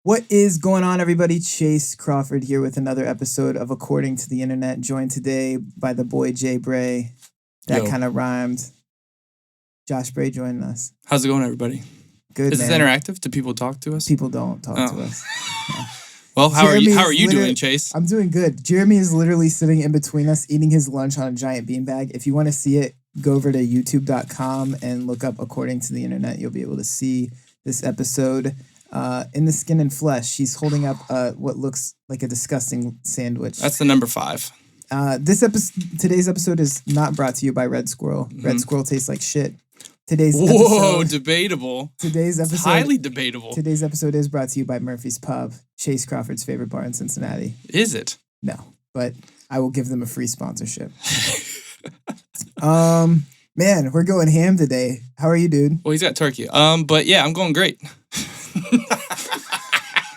What is going on, everybody? Chase Crawford here with another episode of According to the Internet, joined today by the boy Bray. That kind of rhymed. Josh Bray joining us. How's it going, everybody? Good, Is man. this interactive? Do people talk to us? People don't talk to us. No. Well, how are you doing, Chase? I'm doing good. Jeremy is literally sitting in between us, eating his lunch on a giant beanbag. If you want to see it, go over to youtube.com and look up According to the Internet. You'll be able to see this episode. In the skin and flesh, she's holding up what looks like a disgusting sandwich. That's the number 5. Today's episode is not brought to you by Red Squirrel. Mm-hmm. Red Squirrel tastes like shit. Debatable. Today's episode, it's highly debatable. Today's episode is brought to you by Murphy's Pub, Chase Crawford's favorite bar in Cincinnati. Is it? No, but I will give them a free sponsorship. Man, we're going ham today. How are you, dude? Well, he's got turkey. But yeah, I'm going great.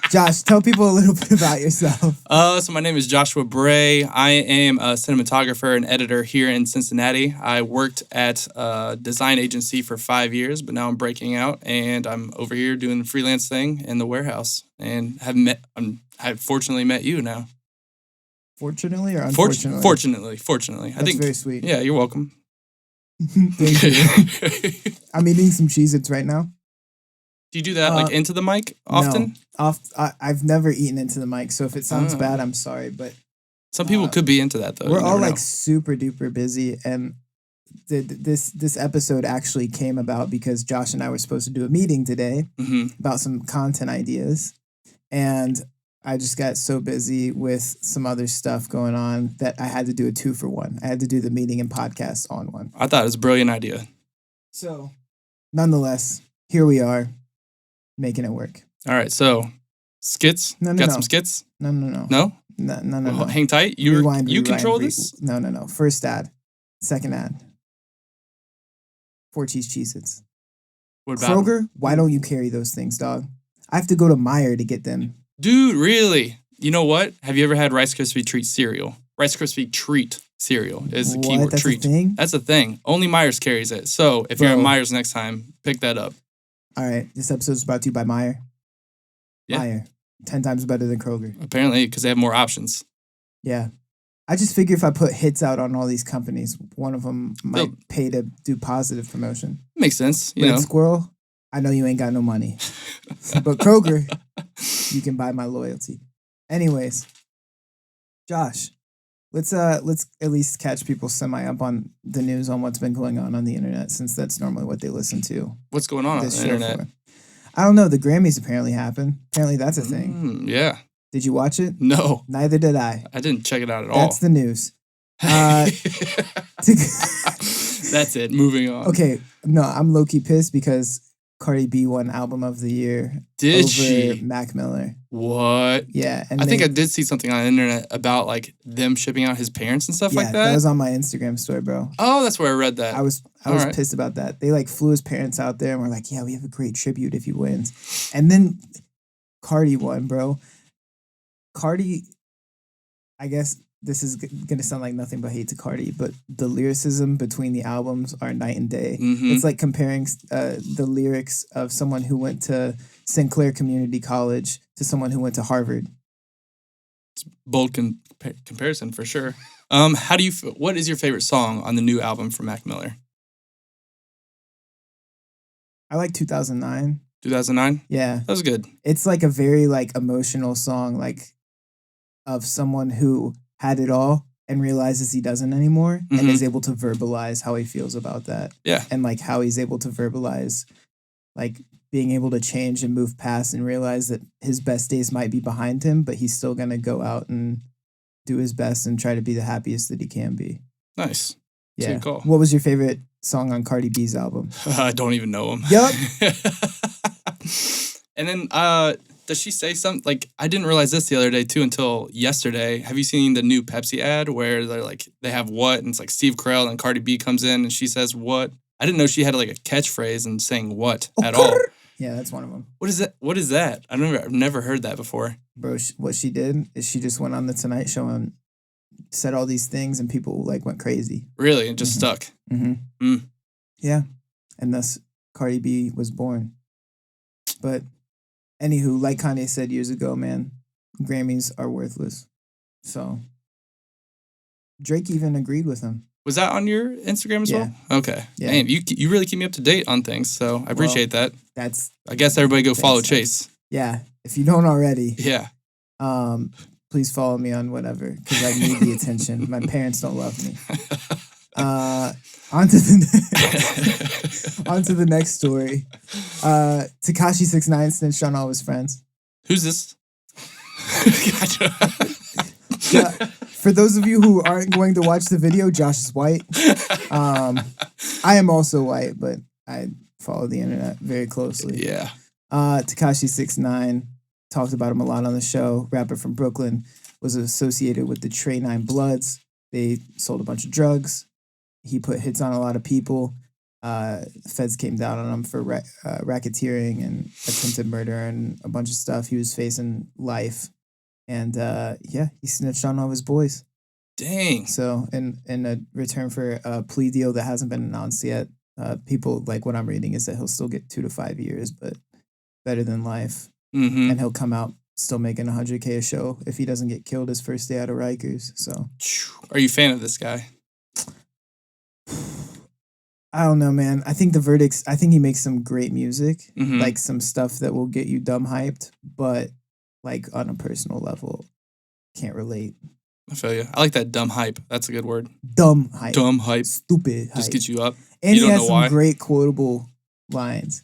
Josh, tell people a little bit about yourself. So my name is Joshua Bray. I am a cinematographer and editor here in Cincinnati. I worked at a design agency for 5 years, but now I'm breaking out and I'm over here doing the freelance thing in the warehouse and I've fortunately met you now. Fortunately or unfortunately? Fortunately. That's very sweet. Yeah, you're welcome. Thank you. I'm eating some Cheez-Its right now. Do you do that like into the mic often? No, I've never eaten into the mic, so if it sounds bad, I'm sorry. But some people could be into that though. We're all like super duper busy, and this episode actually came about because Josh and I were supposed to do a meeting today about some content ideas, and I just got so busy with some other stuff going on that I had to do a 2-for-1. I had to do the meeting and podcast on one. I thought it was a brilliant idea. So, nonetheless, here we are. Making it work. All right, so skits. No. Some skits. No. No. No. Hang tight. You control this. No. First ad, second ad. 4 cheese Cheez-Its. What about Kroger? Why don't you carry those things, dog? I have to go to Meijer to get them. Dude, really? You know what? Have you ever had Rice Krispie Treat cereal? Rice Krispie Treat cereal is the keyword. That's treat. A thing? That's a thing. Only Meijer's carries it. So if you're at Meijer's next time, pick that up. All right, this episode is brought to you by Meijer. Yeah. Meijer, 10 times better than Kroger. Apparently, because they have more options. Yeah. I just figure if I put hits out on all these companies, one of them might pay to do positive promotion. Makes sense. Red Squirrel, I know you ain't got no money. But Kroger, you can buy my loyalty. Anyways, Josh, let's at least catch people semi up on the news on what's been going on the internet, since that's normally what they listen to. What's going on the internet? For. I don't know. The Grammys apparently happened. Apparently that's a thing. Yeah. Did you watch it? No. Neither did I. I didn't check it out at all. That's the news. That's it. Moving on. Okay. No, I'm low-key pissed because Cardi B won Album of the Year over Mac Miller. What? Yeah. And I think I did see something on the internet about like them shipping out his parents and stuff like that. Yeah, that was on my Instagram story, bro. Oh, that's where I read that. I was pissed about that. They like flew his parents out there and were like, yeah, we have a great tribute if he wins. And then Cardi won, bro. Cardi, I guess this is going to sound like nothing but hate to Cardi, but the lyricism between the albums are night and day. Mm-hmm. It's like comparing the lyrics of someone who went to Sinclair Community College to someone who went to Harvard. It's bold comparison for sure. How do you? What is your favorite song on the new album from Mac Miller? I like 2009. 2009? Yeah. That was good. It's like a very like emotional song, like of someone who had it all and realizes he doesn't anymore and is able to verbalize how he feels about that. Yeah. And like how he's able to verbalize like being able to change and move past and realize that his best days might be behind him, but he's still going to go out and do his best and try to be the happiest that he can be. Nice. Yeah. Good call. What was your favorite song on Cardi B's album? I don't even know him. Yup. And then does she say something? Like, I didn't realize this the other day, too, until yesterday. Have you seen the new Pepsi ad where they have what? And it's like Steve Carell and Cardi B comes in and she says what? I didn't know she had like a catchphrase and saying what at all. Yeah, that's one of them. What is that? What is that? I've never heard that before. Bro, what she did is she just went on the Tonight Show and said all these things and people like went crazy. Really? And just stuck? Mm-hmm. Yeah. And thus Cardi B was born. But Anywho, like Kanye said years ago, man, Grammys are worthless. So Drake even agreed with him. Was that on your Instagram as well? Okay. Yeah. Man, you really keep me up to date on things, so I appreciate that. I guess everybody go follow Chase. Yeah. If you don't already. Yeah. Please follow me on whatever, because I need the attention. My parents don't love me. On to the next story. Tekashi 6ix9ine snitched on all his friends. Who's this? Yeah, for those of you who aren't going to watch the video, Josh is white. I am also white, but I follow the internet very closely. Yeah. Tekashi 6ix9ine, talked about him a lot on the show. Rapper from Brooklyn, was associated with the Trey 9 Bloods. They sold a bunch of drugs. He put hits on a lot of people. Feds came down on him for racketeering and attempted murder and a bunch of stuff. He was facing life. And he snitched on all his boys. Dang. So in a return for a plea deal that hasn't been announced yet, people, like what I'm reading is that he'll still get 2 to 5 years, but better than life. Mm-hmm. And he'll come out still making $100K a show if he doesn't get killed his first day out of Rikers. So, are you a fan of this guy? I don't know, man. I think I think he makes some great music, mm-hmm. like some stuff that will get you dumb hyped, but like on a personal level, can't relate. I feel you. I like that dumb hype. That's a good word. Dumb hype. Dumb hype. Stupid hype. Just gets you up. And you he don't has know some why. great quotable lines.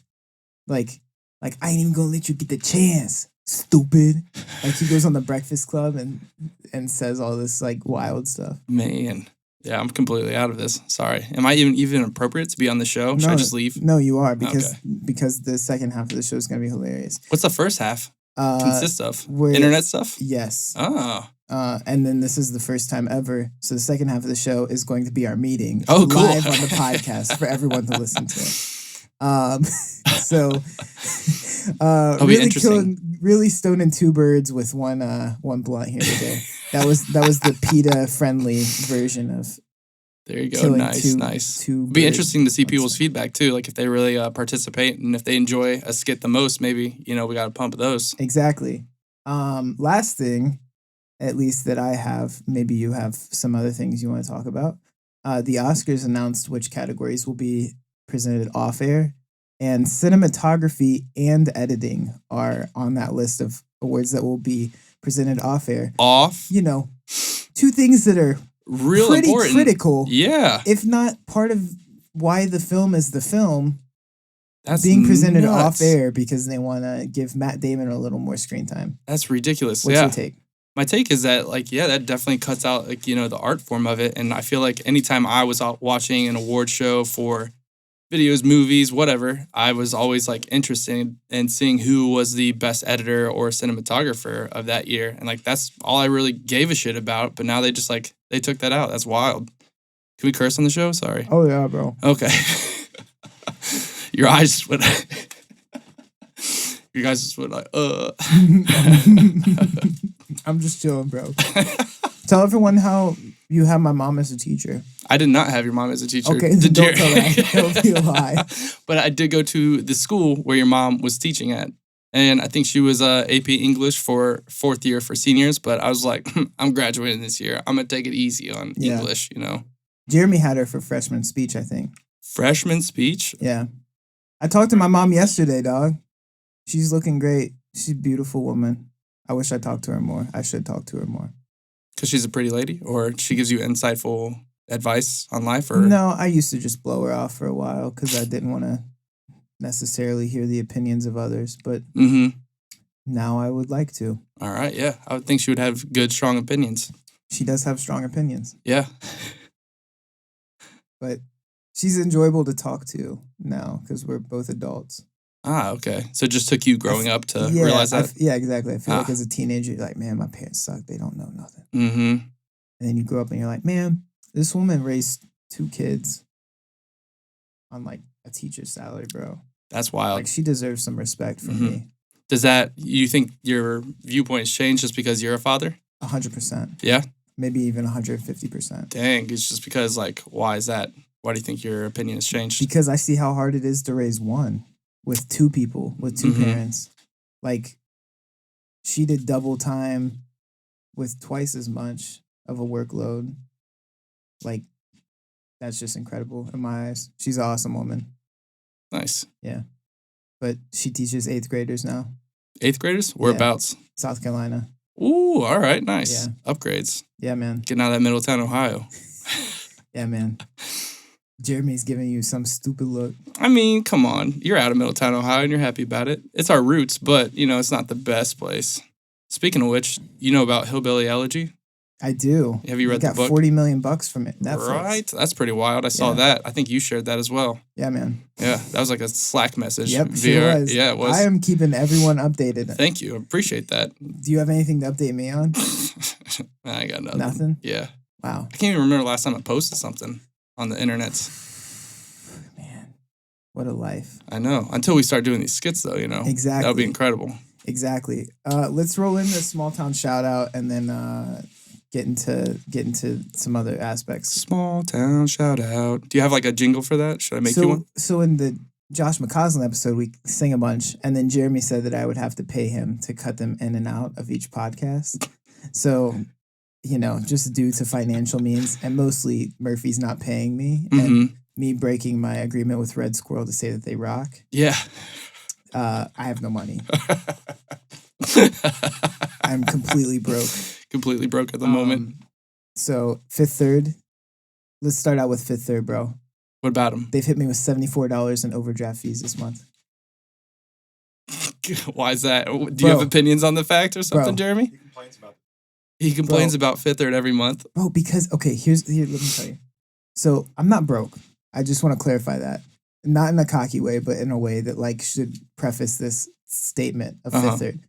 Like, I ain't even gonna let you get the chance, stupid. Like he goes on the Breakfast Club and says all this like wild stuff. Man. Yeah, I'm completely out of this. Sorry. Am I even appropriate to be on the show? Should I just leave? No, you are, because the second half of the show is gonna be hilarious. What's the first half consist of? Where, internet stuff? Yes. Oh. And then this is the first time ever. So the second half of the show is going to be our meeting. Oh, cool. Live on the podcast for everyone to listen to. Really interesting. Really stoning 2 birds with one blunt here today. That was the PETA friendly version of. There you go. Nice. It'd be interesting to see people's feedback too. Like if they really participate and if they enjoy a skit the most, maybe we got to pump those. Exactly. Last thing, at least that I have. Maybe you have some other things you want to talk about. The Oscars announced which categories will be presented off air, and cinematography and editing are on that list of awards that will be presented off air. Off? 2 things that are pretty important. Critical. Yeah. If not part of why the film is the film. That's being presented nuts. off air because they want to give Matt Damon a little more screen time. That's ridiculous. What's your take? My take is that, that definitely cuts out, the art form of it. And I feel like anytime I was out watching an award show for videos, movies, whatever, I was always, interested in seeing who was the best editor or cinematographer of that year. And, that's all I really gave a shit about. But now they just, they took that out. That's wild. Can we curse on the show? Sorry. Oh, yeah, bro. Okay. Your eyes just went... You guys just went I'm just chilling, bro. Tell everyone how you have my mom as a teacher. I did not have your mom as a teacher. Okay, don't tell that. It'll be a lie. But I did go to the school where your mom was teaching at. And I think she was AP English for 4th year for seniors. But I was like, I'm graduating this year. I'm going to take it easy on English, Jeremy had her for freshman speech, I think. Freshman speech? Yeah. I talked to my mom yesterday, dog. She's looking great. She's a beautiful woman. I wish I talked to her more. I should talk to her more. Because she's a pretty lady? Or she gives you insightful advice on life? Or no, I used to just blow her off for a while because I didn't want to necessarily hear the opinions of others. But now I would like to. All right, yeah. I would think she would have good, strong opinions. She does have strong opinions. Yeah. But she's enjoyable to talk to now because we're both adults. Ah, okay. So it just took you growing up to realize that? Yeah, exactly. I feel like as a teenager, you're like, man, my parents suck. They don't know nothing. Mm-hmm. And then you grow up and you're like, man, this woman raised 2 kids on a teacher's salary, bro. That's wild. She deserves some respect from me. Does you think your viewpoint has changed just because you're a father? 100%. Yeah? Maybe even 150%. Dang, it's just because, why is that? Why do you think your opinion has changed? Because I see how hard it is to raise one with 2 people, with 2 parents. Like, she did double time with twice as much of a workload. Like, that's just incredible in my eyes. She's an awesome woman. Nice. Yeah. But she teaches 8th graders now. 8th graders? Whereabouts? South Carolina. Ooh, all right. Nice. Yeah. Upgrades. Yeah, man. Getting out of that Middletown, Ohio. Yeah, man. Jeremy's giving you some stupid look. I mean, come on. You're out of Middletown, Ohio, and you're happy about it. It's our roots, but, it's not the best place. Speaking of which, you know about Hillbilly Elegy? I do. Have you read the book? Got $40 million from it. Netflix. Right? That's pretty wild. I saw that. I think you shared that as well. Yeah, man. Yeah, that was like a Slack message. Yep, sure was. Yeah, it was. I am keeping everyone updated. Thank you. I appreciate that. Do you have anything to update me on? Nah, I got nothing. Nothing? Yeah. Wow. I can't even remember the last time I posted something on the internet. Man, what a life. I know. Until we start doing these skits, though, Exactly. That would be incredible. Exactly. Let's roll in the small town shout out and then get into some other aspects. Small town shout out. Do you have like a jingle for that? Should I make you one? So in the Josh McCausland episode, we sang a bunch, and then Jeremy said that I would have to pay him to cut them in and out of each podcast. So, just due to financial means, and mostly Murphy's not paying me, and me breaking my agreement with Red Squirrel to say that they rock. Yeah. I have no money. I'm completely broke. Completely broke at the moment. So Fifth Third, let's start out with Fifth Third, bro. What about them? They've hit me with $74 in overdraft fees this month. Why is that? Do you have opinions on the fact or something, Jeremy? He complains about Fifth Third every month. Bro, because, okay, here, let me tell you. So I'm not broke. I just want to clarify that. Not in a cocky way, but in a way that should preface this statement of Fifth Third.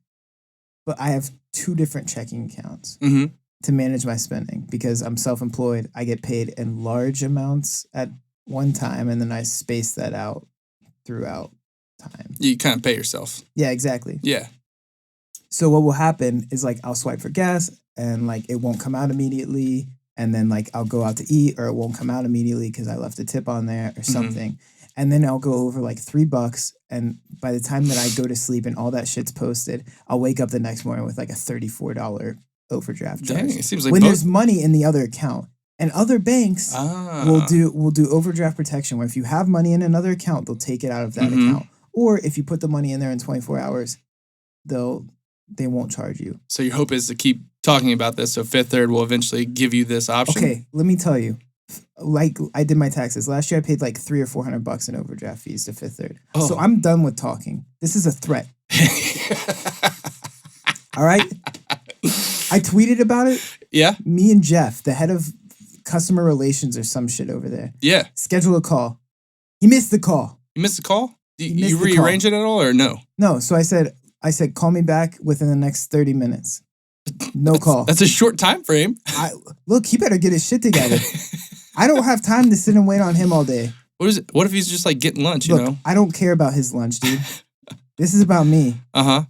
But I have 2 different checking accounts to manage my spending because I'm self-employed. I get paid in large amounts at one time, and then I space that out throughout time. You kind of pay yourself. Yeah, exactly. Yeah. So what will happen is I'll swipe for gas and it won't come out immediately. And then I'll go out to eat or it won't come out immediately because I left a tip on there or something. And then I'll go over $3. And by the time that I go to sleep and all that shit's posted, I'll wake up the next morning with a $34 overdraft charge. Dang, it seems like when there's money in the other account. And other banks will do overdraft protection where if you have money in another account, they'll take it out of that account. Or if you put the money in there in 24 hours, they won't charge you. So your hope is to keep talking about this so Fifth Third will eventually give you this option? Okay, let me tell you. I did my taxes. Last year I paid $300 or $400 in overdraft fees to Fifth Third. Oh. So I'm done with talking. This is a threat. All right? I tweeted about it. Yeah. Me and Jeff, the head of customer relations or some shit over there. Yeah. Schedule a call. He missed the call. You missed the call? You rearrange it at all or no? No. So I said, call me back within the next 30 minutes. No call. That's a short time frame. Look, he better get his shit together. I don't have time to sit and wait on him all day. What if he's just getting lunch, Look, I don't care about his lunch, dude. This is about me. Uh-huh.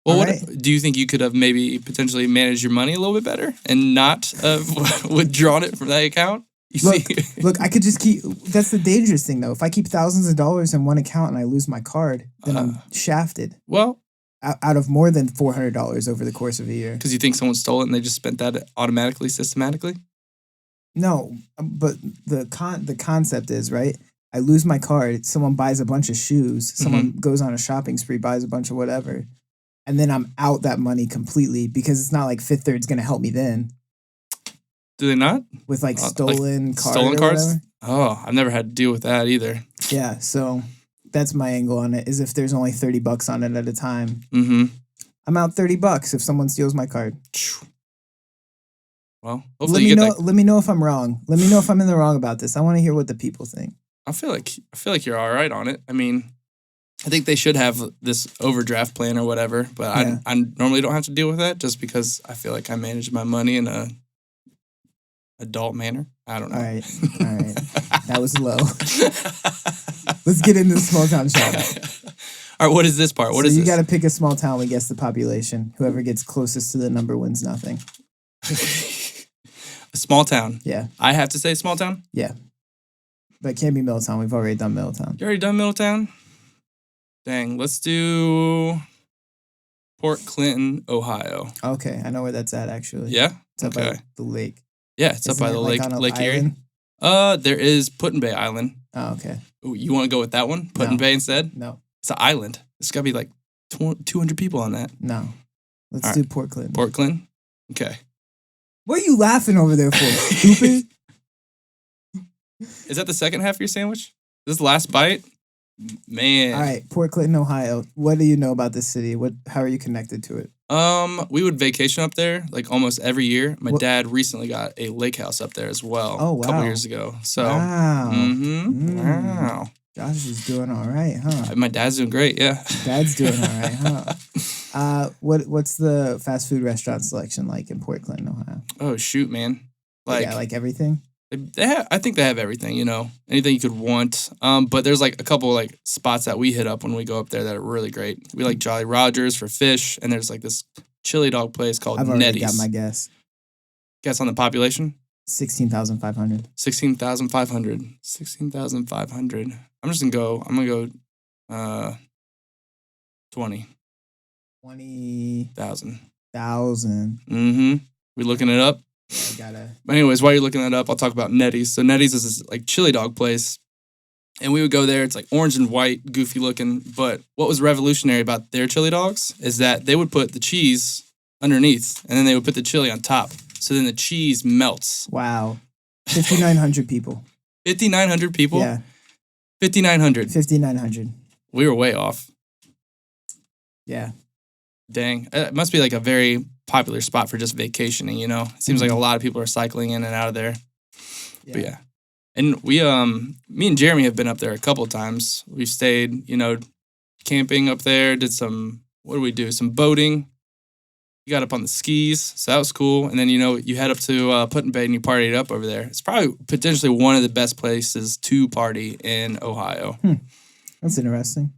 Well, do you think you could have maybe potentially managed your money a little bit better and not withdrawn it from that account? Look, I could just keep... That's the dangerous thing, though. If I keep thousands of dollars in one account and I lose my card, then I'm shafted. Well... Out of more than $400 over the course of a year. Because you think someone stole it and they just spent that automatically, systematically? No, but the concept is, right? I lose my card, someone buys a bunch of shoes, someone goes on a shopping spree, buys a bunch of whatever, and then I'm out that money completely because it's not like Fifth Third's going to help me then. Do they not? With stolen cards? Stolen cards? Oh, I've never had to deal with that either. Yeah, so... That's my angle on it, is if there's only $30 on it at a time. I'm out $30 if someone steals my card. Well, hopefully you get that. Let me know if I'm wrong. Let me know if I'm in the wrong about this. I want to hear what the people think. I feel like you're all right on it. I mean, I think they should have this overdraft plan or whatever, but I normally don't have to deal with that just because I feel like I manage my money in a adult manner. I don't know. All right. That was low. Let's get into the small town shout out. All right, what is this part? What is this? You got to pick a small town. We guess the population. Whoever gets closest to the number wins nothing. A small town. Yeah. I have to say small town? Yeah. But it can't be Middletown. We've already done Middletown. You already done Middletown? Dang, let's do Port Clinton, Ohio. Okay, I know where that's at actually. Yeah? It's up by the lake. Yeah, it's up by the lake, Lake Erie. There is Put-in-Bay Island. Oh, okay. Ooh, you want to go with that one? Put-in-Bay instead? No. It's an island. It's got to be like 200 people on that. No. Let's do Port Clinton. Port Clinton? Okay. What are you laughing over there for? Stupid? Is that the second half of your sandwich? This last bite? Man. All right, Port Clinton, Ohio. What do you know about this city? How are you connected to it? We would vacation up there like almost every year. My dad recently got a lake house up there as well. Oh, wow. A couple years ago. So, wow. Wow. Josh is doing all right, huh? My dad's doing great, yeah. Dad's doing all right, huh? What's the fast food restaurant selection like in Port Clinton, Ohio? Oh, shoot, man. Like everything? I think they have everything, anything you could want. But there's like a couple like spots that we hit up when we go up there that are really great. We like Jolly Rogers for fish, and there's like this chili dog place called I've already Nettie's. got my guess. Guess on the population? 16,500. 16,500. 16,500. I'm going to go 20. 20,000. Mm-hmm. We looking it up? I gotta. But anyways, while you're looking that up, I'll talk about Nettie's. So Nettie's is this like chili dog place. And we would go there. It's like orange and white, goofy looking. But what was revolutionary about their chili dogs is that they would put the cheese underneath and then they would put the chili on top. So then the cheese melts. Wow. 5,900 people. 5,900 people? Yeah. 5,900. 5,900. We were way off. Yeah. Dang. It must be like a very popular spot for just vacationing, It seems like a lot of people are cycling in and out of there. Yeah. But yeah. And we, me and Jeremy have been up there a couple of times. We've stayed, camping up there, did some, what did we do? Some boating. You got up on the skis, so that was cool. And then, you head up to Put-in-Bay and you partied up over there. It's probably potentially one of the best places to party in Ohio. That's interesting.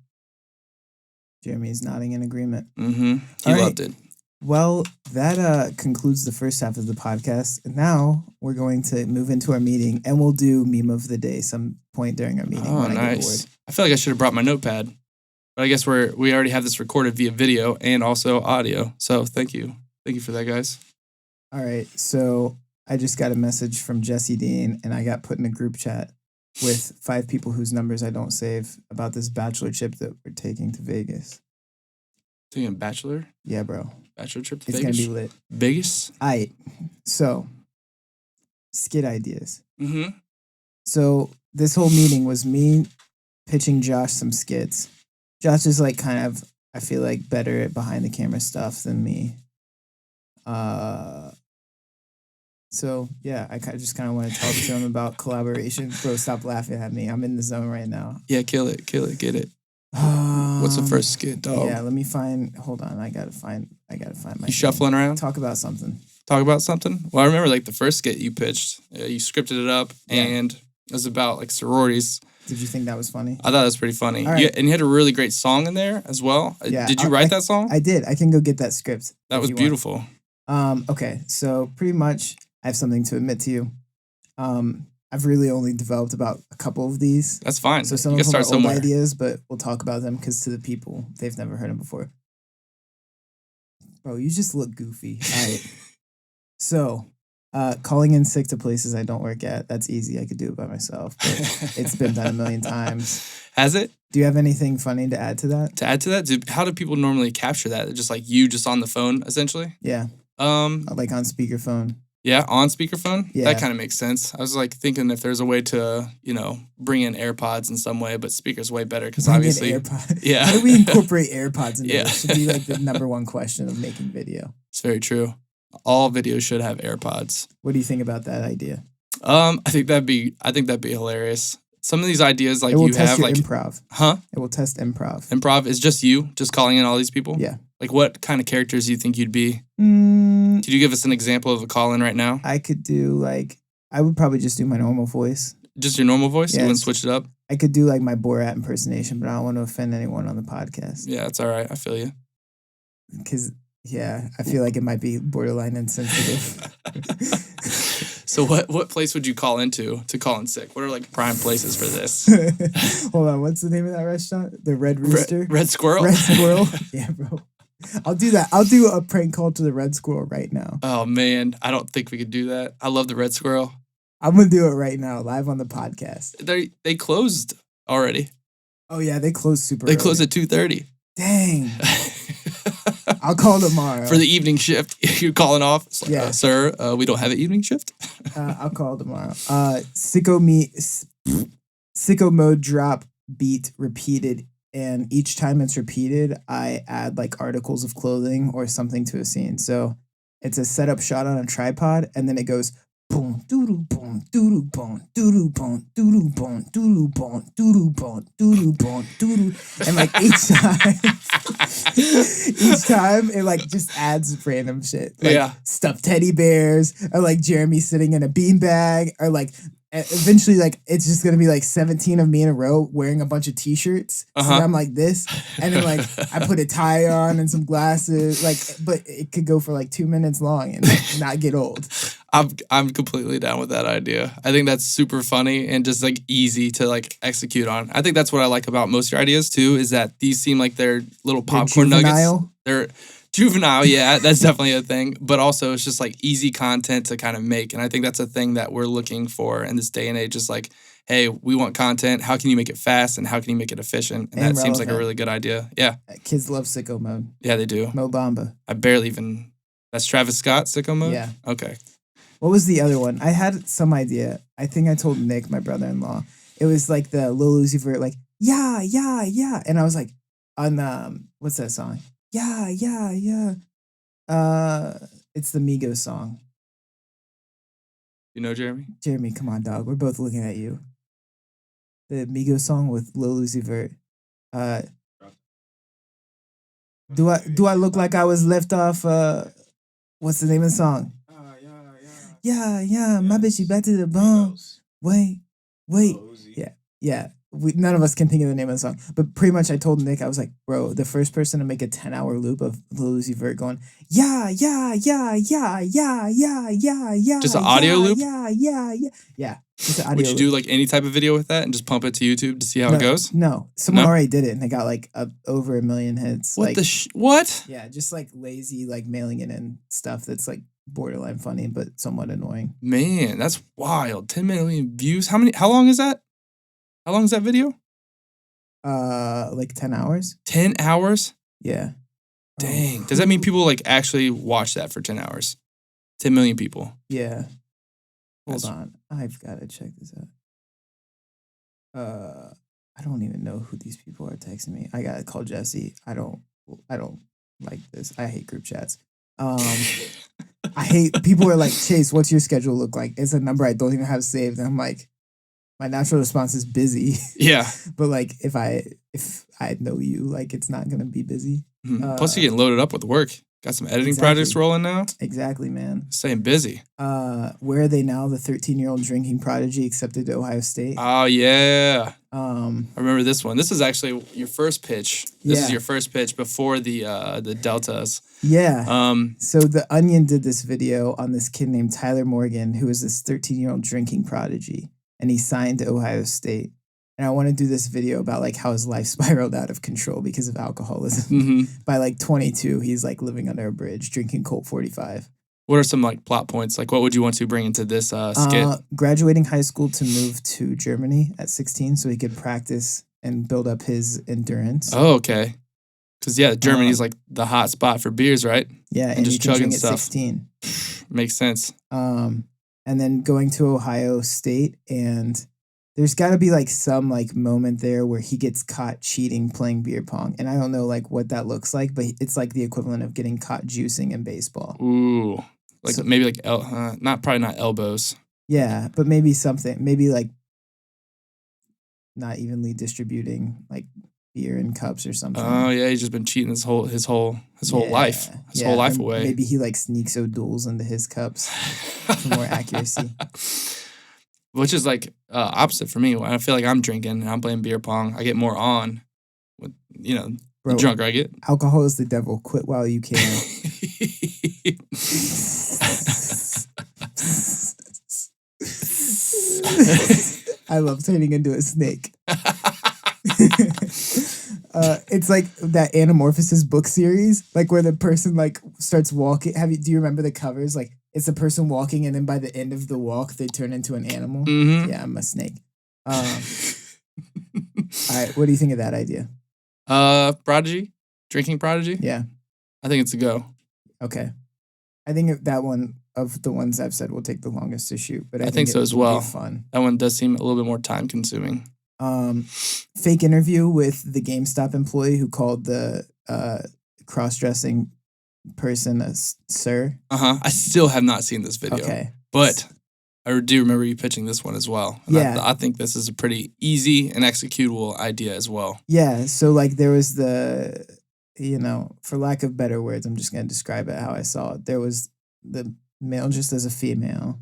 Jeremy's nodding in agreement. Mm-hmm. He loved it. Well, that concludes the first half of the podcast. And now we're going to move into our meeting, and we'll do meme of the day some point during our meeting. Oh, nice. I feel like I should have brought my notepad. But I guess we already have this recorded via video and also audio. So thank you. Thank you for that, guys. All right. So I just got a message from Jesse Dean, and I got put in a group chat with 5 people whose numbers I don't save about this bachelor trip that we're taking to Vegas. Taking a bachelor? Yeah, bro. Bachelor trip to Vegas? Vegas? It's going to be lit. Vegas? All right. So, skit ideas. Mm-hmm. So this whole meeting was me pitching Josh some skits. Josh is like kind of, I feel like, better at behind the camera stuff than me. So yeah, I just kind of want to talk to him about collaboration. Bro, stop laughing at me. I'm in the zone right now. Yeah, kill it, get it. What's the first skit, dog? Yeah, let me find. Hold on, I gotta find my. You shuffling around? Talk about something. Well, I remember like the first skit you pitched. You scripted it up, and it was about like sororities. Did you think that was funny? I thought it was pretty funny. Right. And you had a really great song in there as well. Yeah, did you write that song? I did. I can go get that script. That was beautiful. Okay, so pretty much I have something to admit to you. I've really only developed about a couple of these. That's fine. So some of them are old ideas, but we'll talk about them because to the people, they've never heard them before. Bro, you just look goofy. All right. So, calling in sick to places I don't work at, that's easy. I could do it by myself. But it's been done a million times. Has it? Do you have anything funny to add to that? How do people normally capture that? Just like you just on the phone, essentially? Yeah. Like on speakerphone. Yeah, on speakerphone? Yeah. That kind of makes sense. I was like thinking if there's a way to, bring in AirPods in some way, but speaker's way better because obviously. AirPods. Yeah. How do we incorporate AirPods into Yeah. this? Should be like the number one question of making video. It's very true. All videos should have AirPods. What do you think about that idea? I think that'd be hilarious. Some of these ideas like you have like improv. Huh? It will test improv. Improv is just you, just calling in all these people? Yeah. Like what kind of characters do you think you'd be? Could you give us an example of a call-in right now? I could do I would probably just do my normal voice. Just your normal voice? Yeah, You wouldn't switch it up? I could do like my Borat impersonation, but I don't want to offend anyone on the podcast. Yeah, it's all right. I feel you. Because, yeah, I feel like it might be borderline insensitive. So what place would you call into to call in sick? What are like prime places for this? Hold on, what's the name of that restaurant? The Red Rooster? Red Squirrel? Red Squirrel? Yeah, bro. I'll do that. I'll do a prank call to the red squirrel right now. Oh man, I don't think we could do that. I love the red squirrel. I'm gonna do it right now, live on the podcast. They closed already. Oh yeah, they closed super. They closed at 2:30. Dang. I'll call tomorrow for the evening shift. You're calling off, like, yeah, sir. We don't have an evening shift. I'll call tomorrow. Sicko mode drop beat repeated. And each time it's repeated, I add like articles of clothing or something to a scene. So it's a setup shot on a tripod, and then it goes boom, doo-doo, boom, doo-doo, boom, doo-doo, boom, doo-doo, boom, doo-doo, boom, doo-doo, boom, doo-doo, boom, doo-doo. And like each time it like just adds random shit. Like stuffed teddy bears, or like Jeremy sitting in a beanbag, or like eventually, like, it's just gonna be like 17 of me in a row wearing a bunch of t-shirts. So I'm like this, and then like I put a tie on and some glasses, like, but it could go for like 2 minutes long and not get old. I'm completely down with that idea. I think that's super funny and just like easy to like execute on. I think that's what I like about most of your ideas too, is that these seem like they're little popcorn nuggets. They're juvenile, yeah, that's definitely a thing. But also, it's just like easy content to kind of make. And I think that's a thing that we're looking for in this day and age. Is like, hey, we want content. How can you make it fast, and how can you make it efficient? And that relevant. Seems like a really good idea. Yeah. Kids love Sicko Mode. Yeah, they do. Mo Bamba. I barely even. That's Travis Scott, Sicko Mode? Yeah. Okay. What was the other one? I had some idea. I think I told Nick, my brother-in-law. It was like the Lil Uzi Vert, like, yeah, yeah, yeah. And I was like, on, what's that song? Yeah, yeah, yeah. It's the Migos song. You know Jeremy? Jeremy, come on, dog. We're both looking at you. The Migos song with Lil Uzi Vert. Do I look like I was left off? What's the name of the song? Yeah. My bitch, she back to the bone. Wait. Yeah. None of us can think of the name of the song, but pretty much I told Nick, I was like, bro, the first person to make a 10-hour loop of Lil Uzi Vert going, yeah. Just an audio loop? Yeah. Just an audio Would you do like any type of video with that and just pump it to YouTube to see how it goes? No. Someone already did it and they got like over 1 million hits. What like, what? Yeah, just like lazy, like mailing it in stuff that's like borderline funny, but somewhat annoying. Man, that's wild. 10 million views. How long is that? How long is that video? Like 10 hours. 10 hours? Yeah. Dang. Does that mean people like actually watch that for 10 hours? 10 million people. Yeah. Hold on. I've got to check this out. I don't even know who these people are texting me. I got to call Jesse. I don't like this. I hate group chats. I hate people are like, Chase, what's your schedule look like? It's a number I don't even have saved. And I'm like, my natural response is busy. Yeah. But like if I know you, like it's not gonna be busy. Mm-hmm. Plus you're getting loaded up with work. Got some editing projects rolling now. Exactly, man. Staying busy. Where are they now? The 13-year-old drinking prodigy accepted to Ohio State. Oh yeah. I remember this one. This is actually your first pitch. This is your first pitch before the Deltas. Yeah. So the Onion did this video on this kid named Tyler Morgan, who was this 13-year-old drinking prodigy. And he signed to Ohio State. And I want to do this video about like how his life spiraled out of control because of alcoholism. Mm-hmm. By like 22, he's like living under a bridge, drinking Colt 45. What are some like plot points? Like what would you want to bring into this skit? Graduating high school to move to Germany at 16 so he could practice and build up his endurance. Oh, okay. Because Germany's like the hot spot for beers, right? Yeah, and just chugging stuff. At 16. Makes sense. And then going to Ohio State, and there's got to be like some like moment there where he gets caught cheating playing beer pong, and I don't know like what that looks like, but it's like the equivalent of getting caught juicing in baseball. Ooh, like maybe like probably not elbows. Yeah, but maybe something, maybe like not evenly distributing like beer in cups or something. Oh yeah, he's just been cheating his whole life, whole life away. Maybe he like sneaks O'Doul's into his cups for more accuracy. Which is like opposite for me. When I feel like I'm drinking and I'm playing beer pong, I get more on. With the drunker I get. Alcohol is the devil. Quit while you can. I love turning into a snake. It's like that Anamorphosis book series, like where the person like starts walking. Do you remember the covers? Like it's the person walking, and then by the end of the walk, they turn into an animal. Mm-hmm. Yeah, I'm a snake. All right, what do you think of that idea? Prodigy, drinking Prodigy. Yeah, I think it's a go. okay. I think that one of the ones I've said will take the longest to shoot, but I think so as well. Be fun. That one does seem a little bit more time consuming. Fake interview with the GameStop employee who called the cross-dressing person a sir. I still have not seen this video. Okay, but I do remember you pitching this one as well. And yeah, I think this is a pretty easy and executable idea as well. Yeah, so like there was the, for lack of better words, I'm just gonna describe it how I saw it. There was the male just as a female.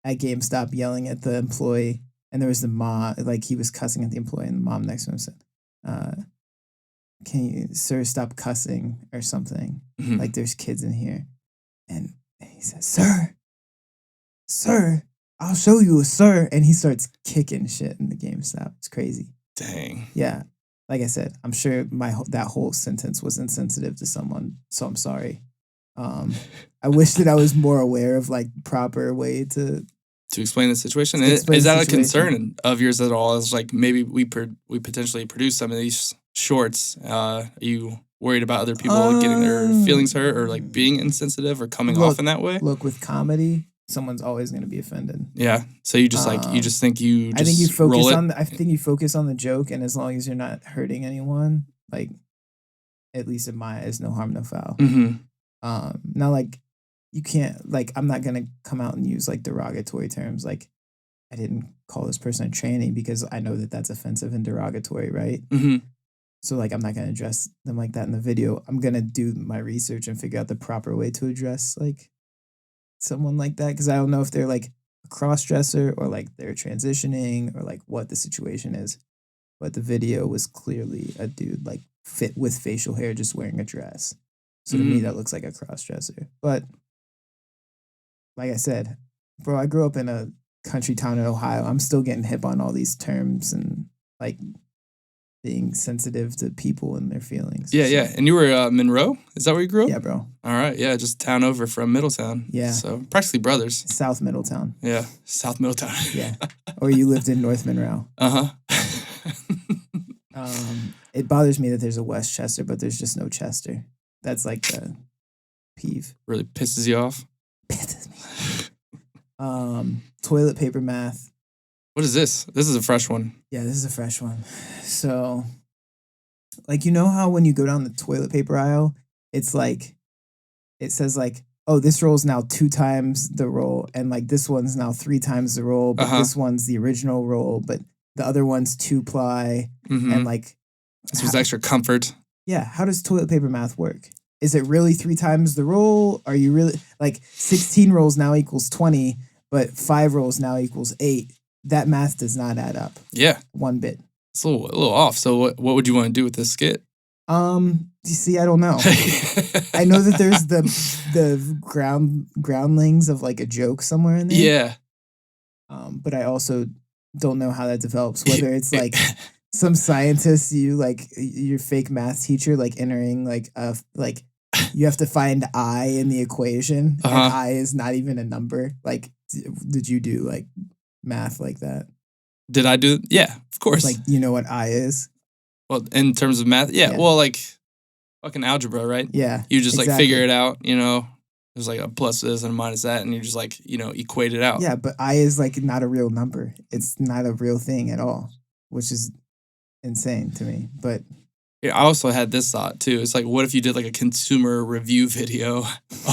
At GameStop yelling at the employee, and there was the mom, like he was cussing at the employee, and the mom next to him said, "Can you, sir, stop cussing or something? Like there's kids in here." And he says, "Sir, I'll show you, sir." And he starts kicking shit in the GameStop. It's crazy. Dang. Yeah, like I said, I'm sure that whole sentence was insensitive to someone, so I'm sorry. I wish that I was more aware of like proper way to explain the situation. Is that a concern of yours at all? Is like maybe we potentially produce some of these shorts. Are you worried about other people getting their feelings hurt or like being insensitive or coming off in that way? Look, with comedy, someone's always going to be offended. Yeah. So you just I think you focus on the joke, and as long as you're not hurting anyone, like at least in my eyes, no harm, no foul. Now, like, you can't, like, I'm not going to come out and use, like, derogatory terms. Like, I didn't call this person a tranny because I know that that's offensive and derogatory, right? So, like, I'm not going to address them like that in the video. I'm going to do my research and figure out the proper way to address, like, someone like that. Because I don't know if they're, like, a cross-dresser or, like, they're transitioning or, like, what the situation is. But the video was clearly a dude, like, fit with facial hair just wearing a dress. So to me, that looks like a cross-dresser. But like I said, bro, I grew up in a country town in Ohio. I'm still getting hip on all these terms and like being sensitive to people and their feelings. Yeah, yeah. And you were Monroe? Is that where you grew up? Yeah, bro. All right. Yeah, just town over from Middletown. Yeah. So practically brothers. South Middletown. Yeah, South Middletown. Yeah. Or you lived in North Monroe. It bothers me that there's a West Chester, but there's just no Chester. That's like the peeve. Really pisses you off? Pisses me. Toilet paper math. What is this? This is a fresh one. Yeah, this is a fresh one. So, like, you know how when you go down the toilet paper aisle, it's like, it says like, oh, this roll's now 2 times the roll, and like this one's now 3 times the roll, but this one's the original roll, but the other one's 2-ply, and like... This was extra comfort. Yeah, how does toilet paper math work? Is it really 3 times the roll? Are you really like 16 rolls now equals 20, but 5 rolls now equals 8? That math does not add up. Yeah, 1 bit. It's a little off. So what would you want to do with this skit? You see, I don't know. I know that there's the groundlings of like a joke somewhere in there. Yeah. But I also don't know how that develops. Whether it's like some scientists, your fake math teacher, like entering like you have to find I in the equation, and I is not even a number. Like, did you do like math like that? Did I do? Yeah, of course. Like, you know what I is? Well, in terms of math, yeah. Well, like fucking algebra, right? Yeah. You just like figure it out, you know. There's like a plus this and a minus that, and you just like, you know, equate it out. Yeah, but I is like not a real number. It's not a real thing at all, which is insane to me. But yeah, I also had this thought too. It's like, what if you did like a consumer review video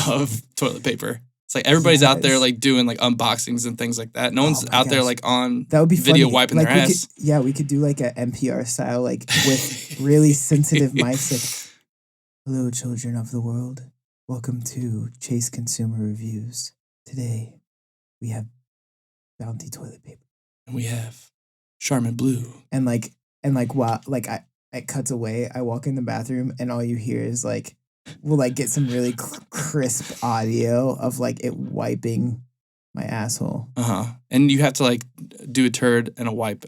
of toilet paper? It's like everybody's out there like doing like unboxings and things like that. No one's out there like on that would be video funny. Wiping like their ass. We could do like a NPR style, like with really sensitive mics. Like, hello, children of the world. Welcome to Chase Consumer Reviews. Today, we have Bounty toilet paper. And we have Charmin Blue. And while like it cuts away, I walk in the bathroom and all you hear is like, we'll like get some really crisp audio of like it wiping my asshole. And you have to like do a turd and a wipe.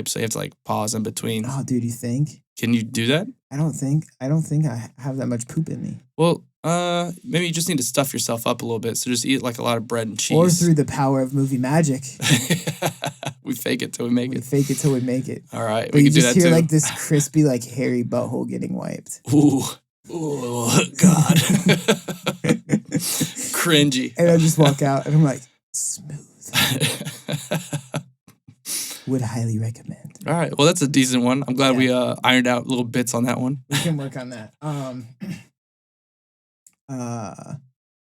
So you have to like pause in between. Oh, dude, you think? Can you do that? I don't think I have that much poop in me. Well, maybe you just need to stuff yourself up a little bit. So just eat like a lot of bread and cheese. Or through the power of movie magic. We fake it till we make it. We fake it till we make it. All right, but we can do that too. You just hear like this crispy, like hairy butthole getting wiped. Ooh, God. Cringy. And I just walk out and I'm like, smooth. Would highly recommend. All right, well that's a decent one. I'm glad we ironed out little bits on that one. We can work on that.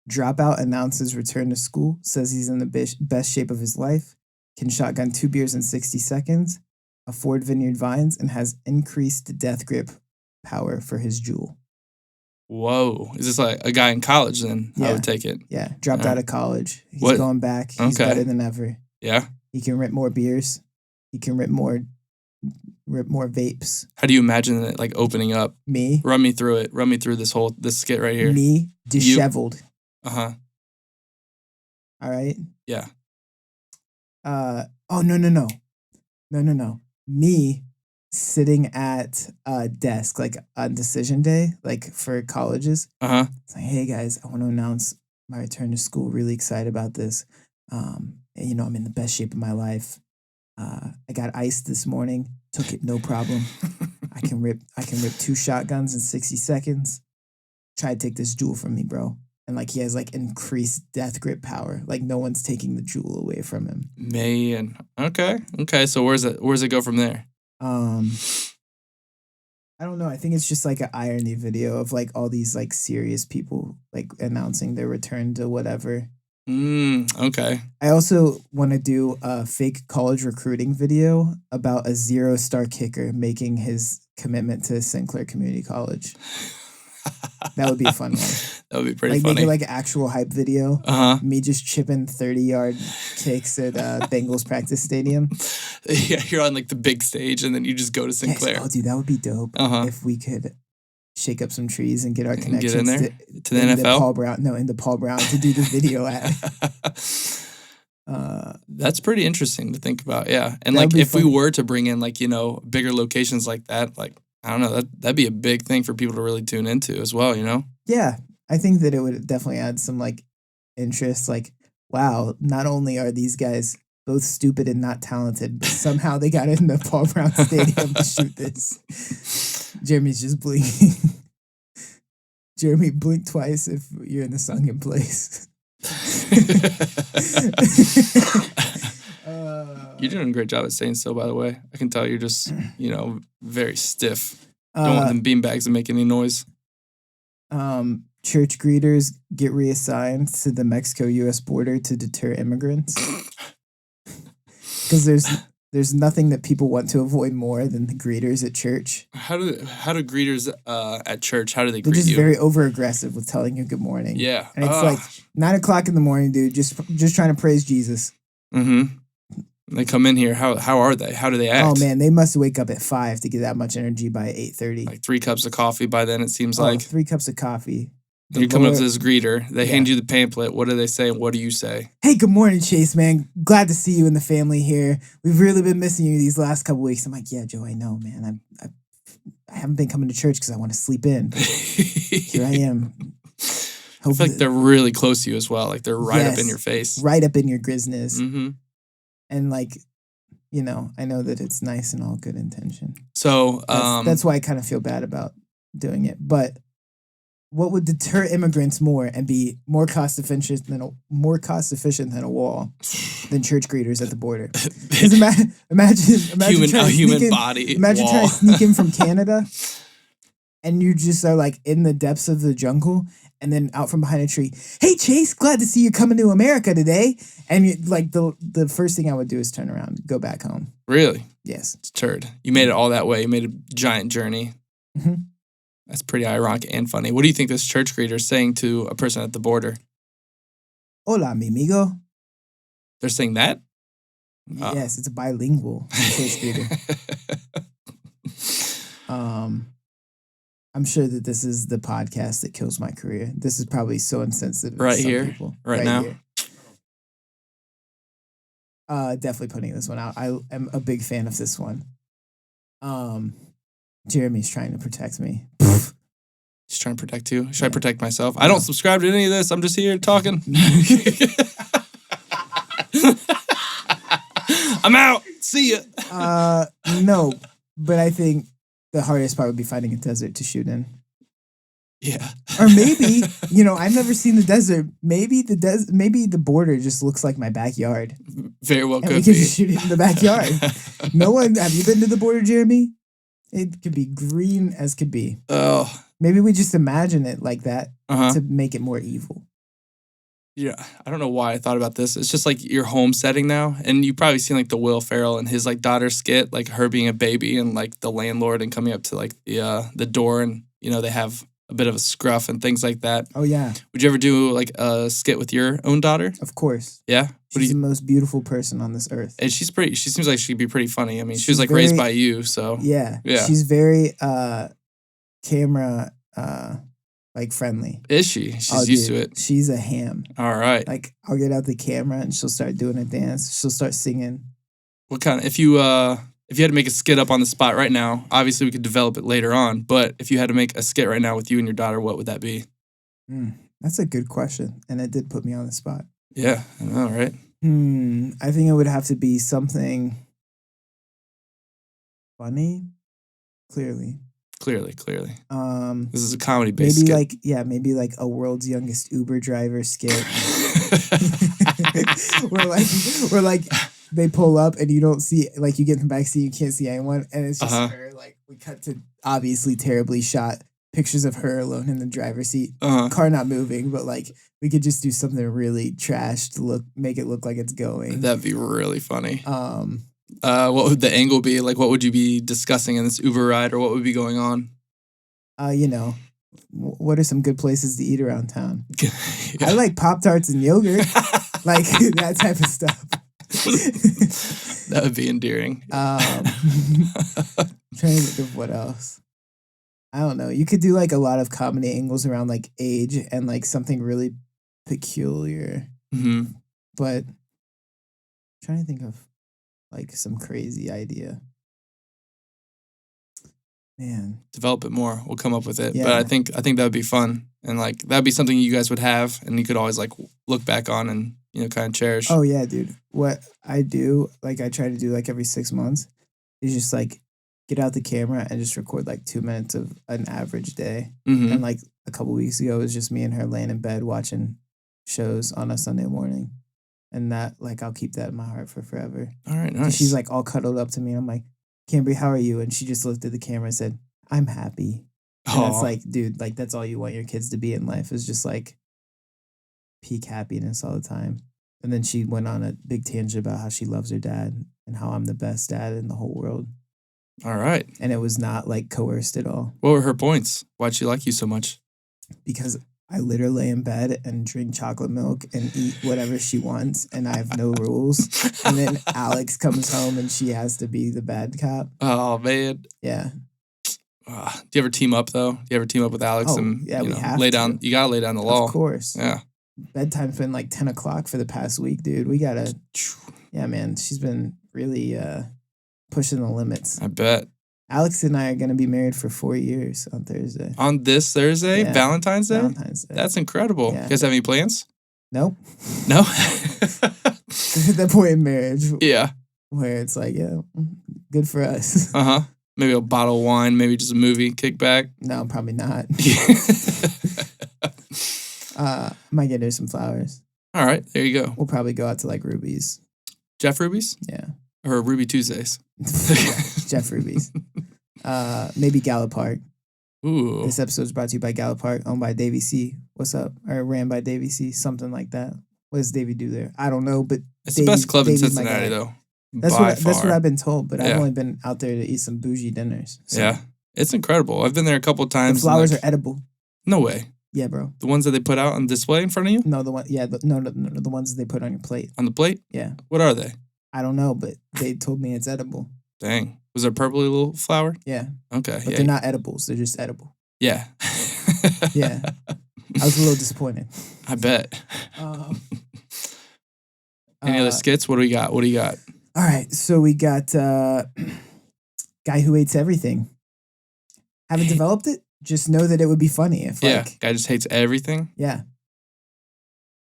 Dropout announces return to school, says he's in the best shape of his life, can shotgun 2 beers in 60 seconds, afford vineyard vines, and has increased death grip power for his jewel. Whoa. Is this like a guy in college then? Yeah. I would take it. Yeah. Dropped out of college. He's going back. He's better than ever. Yeah. He can rip more beers. He can rip more vapes. How do you imagine it like opening up? Me? Run me through it. Run me through this skit right here. Me disheveled. Uh-huh. All right. Yeah. Oh no. Me sitting at a desk like on decision day, like for colleges. It's like, hey guys, I want to announce my return to school. Really excited about this. And, I'm in the best shape of my life. I got iced this morning. Took it no problem. I can rip 2 shotguns in 60 seconds. Try to take this jewel from me, bro. And like he has like increased death grip power. Like no one's taking the jewel away from him. Man. Okay. So where's it go from there? I don't know. I think it's just like an irony video of like all these like serious people like announcing their return to whatever. Okay. I also want to do a fake college recruiting video about a 0-star kicker making his commitment to Sinclair Community College. That would be a fun one. That would be pretty funny. Make it like an actual hype video. Me just chipping 30-yard kicks at Bengals practice stadium. Yeah, you're on like the big stage and then you just go to Sinclair. Yes. Oh, dude, that would be dope. If we could shake up some trees and get our connections get in there to the NFL. Into Paul Brown to do the video ad. That's pretty interesting to think about. Yeah, and like if we were to bring in like bigger locations like that, like I don't know, that'd be a big thing for people to really tune into as well. Yeah, I think that it would definitely add some like interest. Like, wow, not only are these guys both stupid and not talented, but somehow they got into Paul Brown Stadium to shoot this. Jeremy's just blinking. Jeremy, blink twice if you're in the sunken place. You're doing a great job at staying still, by the way. I can tell you're just, very stiff. Don't want them beanbags to make any noise. Church greeters get reassigned to the Mexico-U.S. border to deter immigrants. Because there's nothing that people want to avoid more than the greeters at church. How do greeters at church? How do they greet you? They're just very over aggressive with telling you good morning. Yeah, and it's like 9:00 in the morning, dude. Just trying to praise Jesus. Mm-hmm. They come in here. How are they? How do they act? Oh man, they must wake up at 5 to get that much energy by 8:30. Like 3 cups of coffee by then. It seems like 3 cups of coffee. You're coming up to this greeter. They hand you the pamphlet. What do they say? What do you say? Hey, good morning, Chase, man. Glad to see you and the family here. We've really been missing you these last couple weeks. I'm like, yeah, Joe, I know, man. I haven't been coming to church because I want to sleep in. Here I am. I feel like they're really close to you as well. Like they're right up in your face. Right up in your grizness. Mm-hmm. And like, I know that it's nice and all good intention. So that's why I kind of feel bad about doing it. But what would deter immigrants more and be more cost efficient than a wall than church greeters at the border? Because imagine human body. Imagine wall. trying to sneak in from Canada, and you just are like in the depths of the jungle, and then out from behind a tree. Hey Chase, glad to see you coming to America today. And you, like the first thing I would do is turn around, and go back home. Really? Yes. It's turd. You made it all that way. You made a giant journey. Mm-hmm. That's pretty ironic and funny. What do you think this church greeter is saying to a person at the border? Hola, mi amigo. They're saying that? Yes, it's a bilingual church greeter. I'm sure that this is the podcast that kills my career. This is probably so insensitive. Right here? People. Right now? Here. Definitely putting this one out. I am a big fan of this one. Jeremy's trying to protect me. Just trying to protect you. Should I protect myself? I don't subscribe to any of this. I'm just here talking. I'm out. See ya. No, but I think the hardest part would be finding a desert to shoot in. Yeah. Or maybe, I've never seen the desert. Maybe the border just looks like my backyard. Very well could we be. Could just shoot it in the backyard. Have you been to the border, Jeremy? It could be green as could be. Oh. Maybe we just imagine it like that to make it more evil. Yeah, I don't know why I thought about this. It's just like your home setting now, and you've probably seen like the Will Ferrell and his like daughter skit, like her being a baby and like the landlord and coming up to like the door, and they have a bit of a scruff and things like that. Oh yeah. Would you ever do like a skit with your own daughter? Of course. Yeah. She's the most beautiful person on this earth. And she seems like she'd be pretty funny. I mean, she was like raised by you, so yeah. Yeah. She's very camera like friendly. Is she? She's used to it. She's a ham. All right. Like I'll get out the camera and she'll start doing a dance. She'll start singing. What kind of if you had to make a skit up on the spot right now, obviously we could develop it later on, but if you had to make a skit right now with you and your daughter, what would that be? That's a good question. And it did put me on the spot. Yeah, I know, right? I think it would have to be something funny. Clearly. This is a comedy-based skit. Maybe like a world's youngest Uber driver skit. where like they pull up and you don't see, like you get in the backseat, you can't see anyone, and it's just her. Like we cut to obviously terribly shot pictures of her alone in the driver's seat, car not moving, but like we could just do something really trash to make it look like it's going. That'd be really funny. What would the angle be? Like, what would you be discussing in this Uber ride, or what would be going on? What are some good places to eat around town? Yeah. I like Pop-Tarts and yogurt, like that type of stuff. That would be endearing. Trying to think of what else. I don't know. You could do like a lot of comedy angles around like age and like something really peculiar. Mm-hmm. But I'm trying to think of like some crazy idea. Man. Develop it more. We'll come up with it. Yeah. But I think that would be fun. And like that'd be something you guys would have and you could always like look back on and kind of cherish. Oh yeah, dude. What I do, like I try to do like every 6 months, is just like get out the camera and just record like 2 minutes of an average day. Mm-hmm. And like a couple weeks ago, it was just me and her laying in bed watching shows on a Sunday morning. And that, like, I'll keep that in my heart for forever. All right, nice. She's like all cuddled up to me. I'm like, Cambry, how are you? And she just looked at the camera and said, I'm happy. And it's like, dude, like that's all you want your kids to be in life is just like peak happiness all the time. And then she went on a big tangent about how she loves her dad and how I'm the best dad in the whole world. All right. And it was not like coerced at all. What were her points? Why'd she like you so much? Because I let her lay in bed and drink chocolate milk and eat whatever she wants, and I have no rules. And then Alex comes home and she has to be the bad cop. Oh, man. Yeah. Do you ever team up, though? Do you ever team up with Alex and we have lay to. down? You got to lay down the law. Of course. Yeah. Bedtime's been like 10 o'clock for the past week, dude. We got to, yeah, man. She's been really pushing the limits. I bet. Alex and I are going to be married for 4 years on Thursday. On this Thursday? Yeah. Valentine's Day? Valentine's Day. That's incredible. Yeah. You guys have any plans? Nope. No? At that point in marriage. Yeah. Where it's like, yeah, good for us. Uh-huh. Maybe a bottle of wine, maybe just a movie, kickback. No, probably not. Might get her some flowers. All right, there you go. We'll probably go out to like Ruby's. Jeff Ruby's? Yeah. Or Ruby Tuesdays. Jeff Ruby's. Maybe Gallup Park. Ooh. This episode is brought to you by Gallup Park, owned by Davey C. What's up? Or ran by Davey C. Something like that. What does Davey do there? I don't know, but it's the best club in Cincinnati, though. That's what I've been told, but I've only been out there to eat some bougie dinners. So. Yeah, it's incredible. I've been there a couple of times. The flowers are edible. No way. Yeah, bro. The ones that they put out on display in front of you? No, the one. Yeah, no, the ones that they put on your plate. On the plate? Yeah. What are they? I don't know, but they told me it's edible. Dang. Was there a purpley little flower? Yeah. Okay. But they're not edibles. They're just edible. Yeah. Yeah. I was a little disappointed. I bet. Any other skits? What do we got? What do you got? All right, so we got Guy Who Hates Everything. Haven't developed it. Just know that it would be funny if guy just hates everything. Yeah.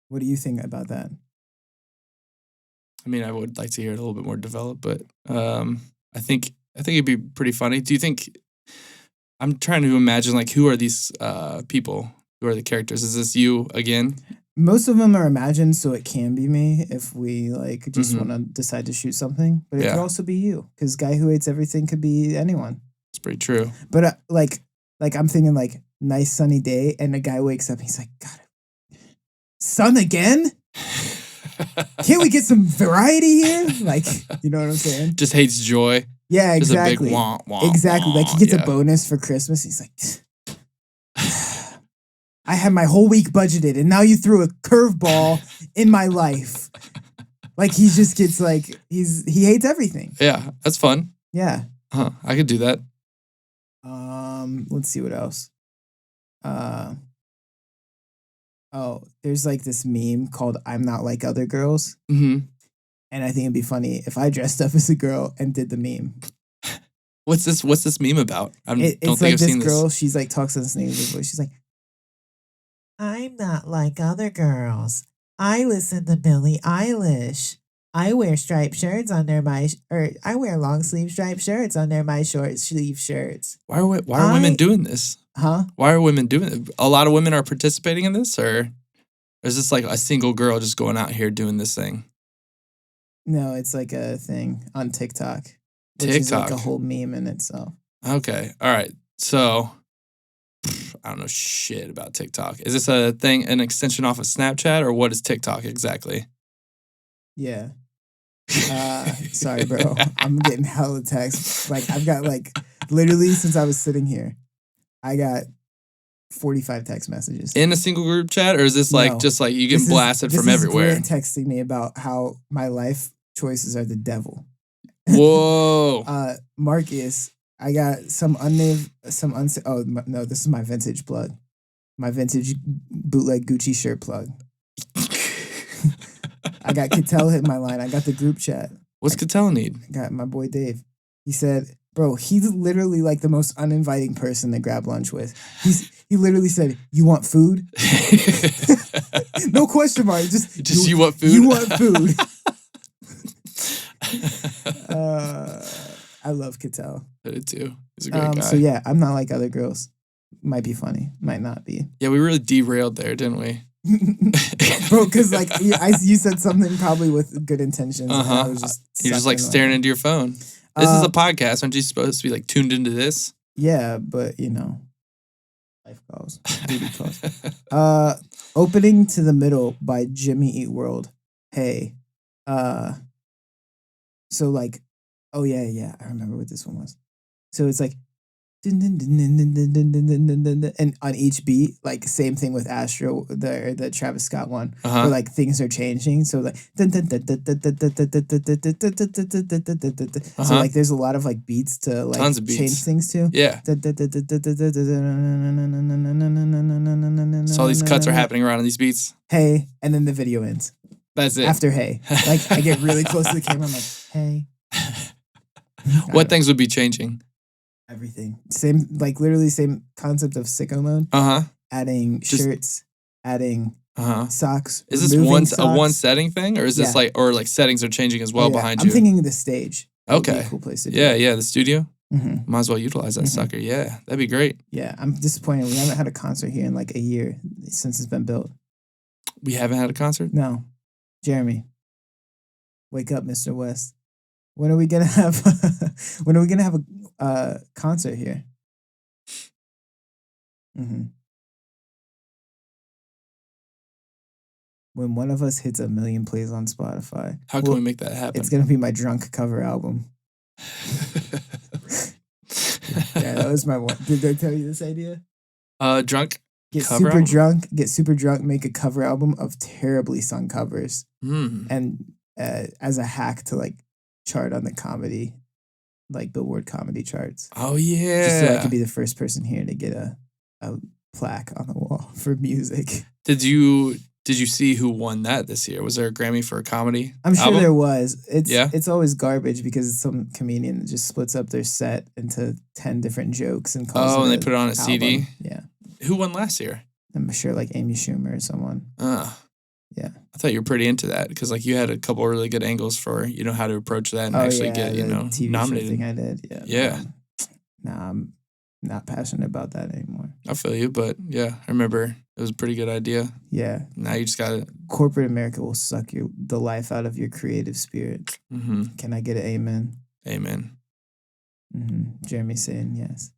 What do you think about that? I mean, I would like to hear it a little bit more developed, but I think it'd be pretty funny. Do you think? I'm trying to imagine like who are these people? Who are the characters? Is this you again? Most of them are imagined, so it can be me if we like just want to decide to shoot something. But it could also be you, because Guy Who Hates Everything could be anyone. It's pretty true. But like I'm thinking like nice sunny day, and a guy wakes up and he's like, God, sun again? Can't we get some variety here? Like, you know what I'm saying? Just hates joy. Yeah, exactly. Just a big wah, wah, exactly. Wah, like he gets a bonus for Christmas. He's like, I had my whole week budgeted, and now you threw a curveball in my life. Like he just gets like he hates everything. Yeah, that's fun. Yeah. Huh. I could do that. Let's see what else. Oh, there's like this meme called "I'm Not Like Other Girls," and I think it'd be funny if I dressed up as a girl and did the meme. What's this meme about? I don't think like I've seen this girl. This. She's like talks in this nasally voice. She's like, "I'm not like other girls. I listen to Billie Eilish. I wear striped shirts under I wear long sleeve striped shirts under my short sleeve shirts." Why are women doing this? Huh? Why are women doing it? A lot of women are participating in this, or is this like a single girl just going out here doing this thing? No, it's like a thing on TikTok. Which is like a whole meme in itself. Okay. All right. So I don't know shit about TikTok. Is this a thing, an extension off of Snapchat, or what is TikTok exactly? Yeah. Sorry, bro. I'm getting hella texts. Like I've got like literally since I was sitting here, I got 45 text messages in a single group chat, or is this like just like you get blasted from everywhere? Grant texting me about how my life choices are the devil. Whoa. Marcus, I got no, this is my vintage plug. My vintage bootleg Gucci shirt plug. I got Kittel hitting my line. I got the group chat. What's Kittel need? I got my boy Dave. He said, bro, he's literally like the most uninviting person to grab lunch with. He literally said, "You want food?" No question mark. Just you want food? You want food. I love Kittel. I do too. He's a great guy. So yeah, I'm not like other girls. Might be funny. Might not be. Yeah, we really derailed there, didn't we? Bro, because like you said something probably with good intentions. I was you're just like staring into your phone. This is a podcast. Aren't you supposed to be like tuned into this? Yeah, but you know, life calls, duty calls. Opening to the Middle by Jimmy Eat World. Hey, so like, oh yeah, I remember what this one was. So it's like, and on each beat, like same thing with Astro, the Travis Scott one, where like things are changing. So like, so like there's a lot of like beats to like tons of beats. Change things to. Yeah. So all these cuts are happening around on these beats. Hey, and then the video ends. That's it. After hey, like I get really close to the camera. I'm like, hey. What things would be changing? Everything. Same, like literally same concept of sicko mode. Adding shirts, adding socks. Is this a one setting thing, or is this like, or like settings are changing as well behind you? I'm thinking the stage. Okay. Cool place to do. Yeah, the studio. Might as well utilize that sucker. Yeah, that'd be great. Yeah, I'm disappointed. We haven't had a concert here in like a year since it's been built. We haven't had a concert? No. Jeremy, wake up, Mr. West. When are we gonna have? When are we gonna have a concert here? When one of us hits 1 million plays on Spotify. How can we make that happen? It's gonna be my drunk cover album. Yeah, that was my one. Did I tell you this idea? Drunk. Get super drunk, make a cover album of terribly sung covers, and as a hack to like chart on the comedy, like Billboard comedy charts. Oh yeah, just so I could be the first person here to get a plaque on the wall for music. Did you Did you see who won that this year? Was there a Grammy for a comedy? I'm sure album? there was. It's always garbage because it's some comedian that just splits up their set into 10 different jokes and calls it and they a put it on a album. CD? Yeah. Who won last year? I'm sure like Amy Schumer or someone. Yeah. I thought you were pretty into that because like you had a couple of really good angles for how to approach that and actually get the TV nominated. show thing I did. Yeah. Nah, I'm not passionate about that anymore. I feel you, but yeah, I remember it was a pretty good idea. Yeah. Now you just got to. Corporate America will suck the life out of your creative spirit. Mm-hmm. Can I get an amen? Amen. Mm-hmm. Jeremy saying yes.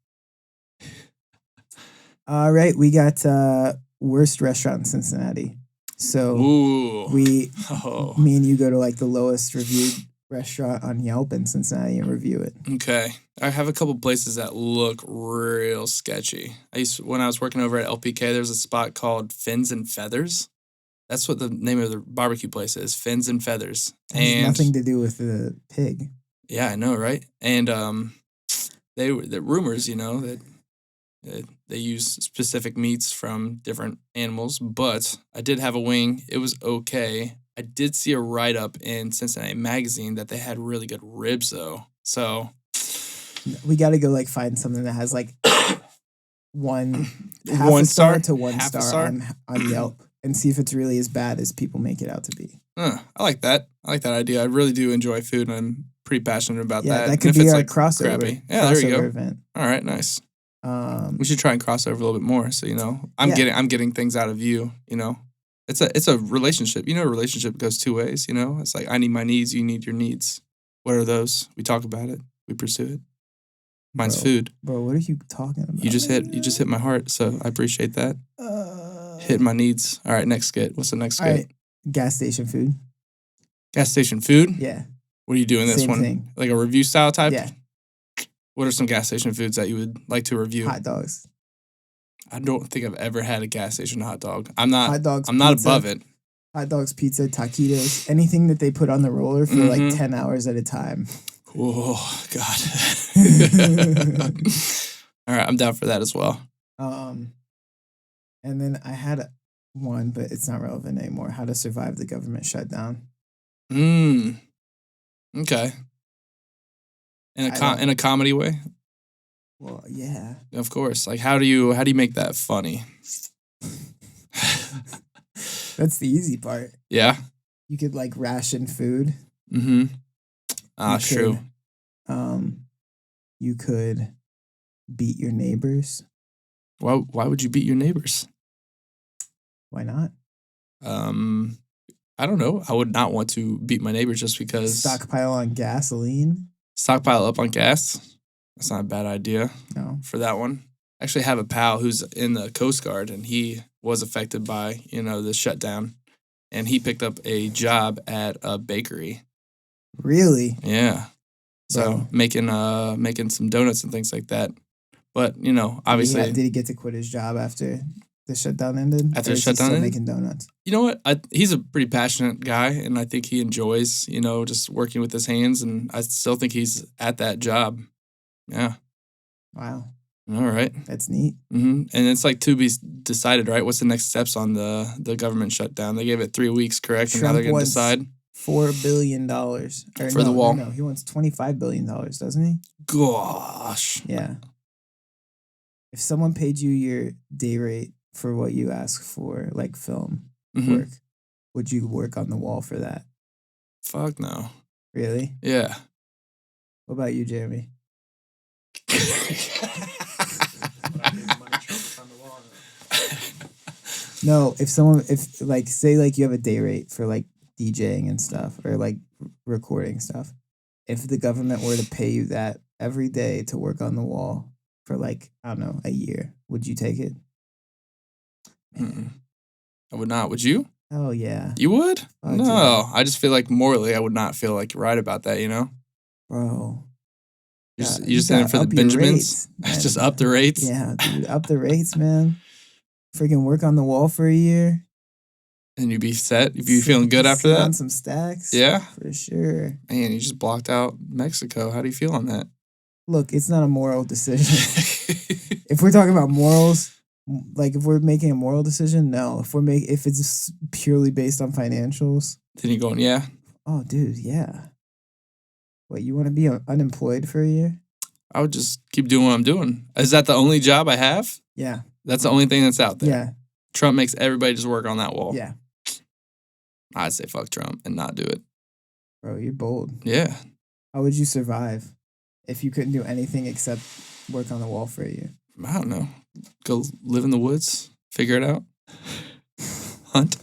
All right, we got worst restaurant in Cincinnati. So me and you go to like the lowest reviewed restaurant on Yelp in Cincinnati and review it. Okay. I have a couple places that look real sketchy. When I was working over at LPK, there's a spot called Fins and Feathers. That's what the name of the barbecue place is, Fins and Feathers. It has nothing to do with the pig. Yeah, I know, right? And the rumors, that they use specific meats from different animals, but I did have a wing. It was okay. I did see a write-up in Cincinnati Magazine that they had really good ribs, though. So we got to go like find something that has like one star to 1 star on Yelp and see if it's really as bad as people make it out to be. I like that. I like that idea. I really do enjoy food, and I'm pretty passionate about that. Yeah, that could be our crossover. Crappy. Yeah, there you go. Event. All right, nice. We should try and cross over a little bit more. So I'm getting things out of you. It's a relationship. A relationship goes 2 ways. It's like I need my needs, you need your needs. What are those? We talk about it. We pursue it. Mine's food. Bro, what are you talking about? You just hit my heart, so I appreciate that. Hitting my needs. All right, next skit. What's the next skit? Right. Gas station food. Gas station food? Yeah. What are you doing this Same one? Thing. Like a review style type? Yeah. What are some gas station foods that you would like to review? Hot dogs. I don't think I've ever had a gas station hot dog. I'm not hot dogs, I'm not above it. Hot dogs, pizza, taquitos, anything that they put on the roller for like 10 hours at a time. Oh, God. All right, I'm down for that as well. And then I had one, but it's not relevant anymore. How to survive the government shutdown. Okay. In a comedy way? Well, yeah. Of course. Like how do you make that funny? That's the easy part. Yeah. You could like ration food. Mm-hmm. True. You could beat your neighbors. Why would you beat your neighbors? Why not? I don't know. I would not want to beat my neighbors just because. Stockpile on gasoline. Stockpile up on gas. That's not a bad idea. No. For that one. I actually have a pal who's in the Coast Guard, and he was affected by, the shutdown. And he picked up a job at a bakery. Really? Yeah. So making some donuts and things like that. But, obviously. Did he get to quit his job after the shutdown ended? After the shutdown ended? Making donuts? You know what? He's a pretty passionate guy, and I think he enjoys, just working with his hands, and I still think he's at that job. Yeah. Wow. All right. That's neat. Mm-hmm. And it's like to be decided, right? What's the next steps on the government shutdown? They gave it 3 weeks, correct? Trump and now they're going to decide. $4 billion. For the wall. No, he wants $25 billion, doesn't he? Gosh. Yeah. If someone paid you your day rate for what you ask for, like film work, would you work on the wall for that? Fuck no. Really? Yeah. What about you, Jeremy? No, if say like you have a day rate for like DJing and stuff or like recording stuff, if the government were to pay you that every day to work on the wall for like, I don't know, a year, would you take it? I would not. Would you? Oh yeah. You would? No, I just feel like morally I would not feel like right about that, Bro. You just in for the Benjamins? Just up the rates? Yeah, dude, up the rates, man. Freaking work on the wall for a year. And you'd be set? You'd be feeling good after that? On some stacks? Yeah? For sure. Man, you just blocked out Mexico. How do you feel on that? Look, it's not a moral decision. If we're talking about morals Like if we're making a moral decision, no. If it's purely based on financials, then you're going, yeah. Oh, dude, yeah. What, you want to be unemployed for a year? I would just keep doing what I'm doing. Is that the only job I have? Yeah. That's the only thing that's out there. Yeah. Trump makes everybody just work on that wall. Yeah. I'd say fuck Trump and not do it. Bro, you're bold. Yeah. How would you survive if you couldn't do anything except work on the wall for a year? I don't know. Go live in the woods. Figure it out. Hunt.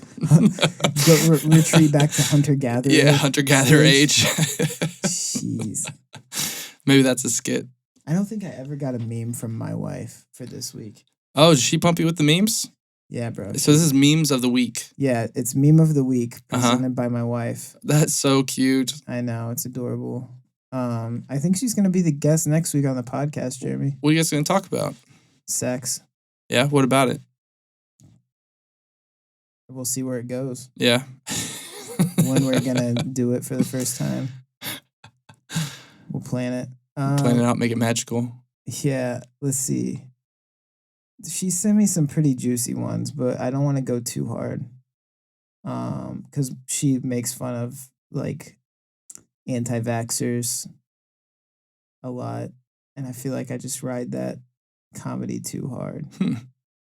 Go retreat back to hunter-gatherer. Yeah, hunter-gatherer age. Jeez. Maybe that's a skit. I don't think I ever got a meme from my wife for this week. Oh, did she pump you with the memes? Yeah, bro. So this is memes of the week. Yeah, it's meme of the week presented by my wife. That's so cute. I know, it's adorable. I think she's gonna be the guest next week on the podcast, Jeremy. What are you guys gonna talk about? Sex. Yeah, what about it? We'll see where it goes. Yeah. When we're gonna do it for the first time. We'll plan it. Plan it out, make it magical. Yeah, let's see. She sent me some pretty juicy ones, but I don't want to go too hard. Because she makes fun of like anti-vaxxers a lot, and I feel like I just ride that comedy too hard.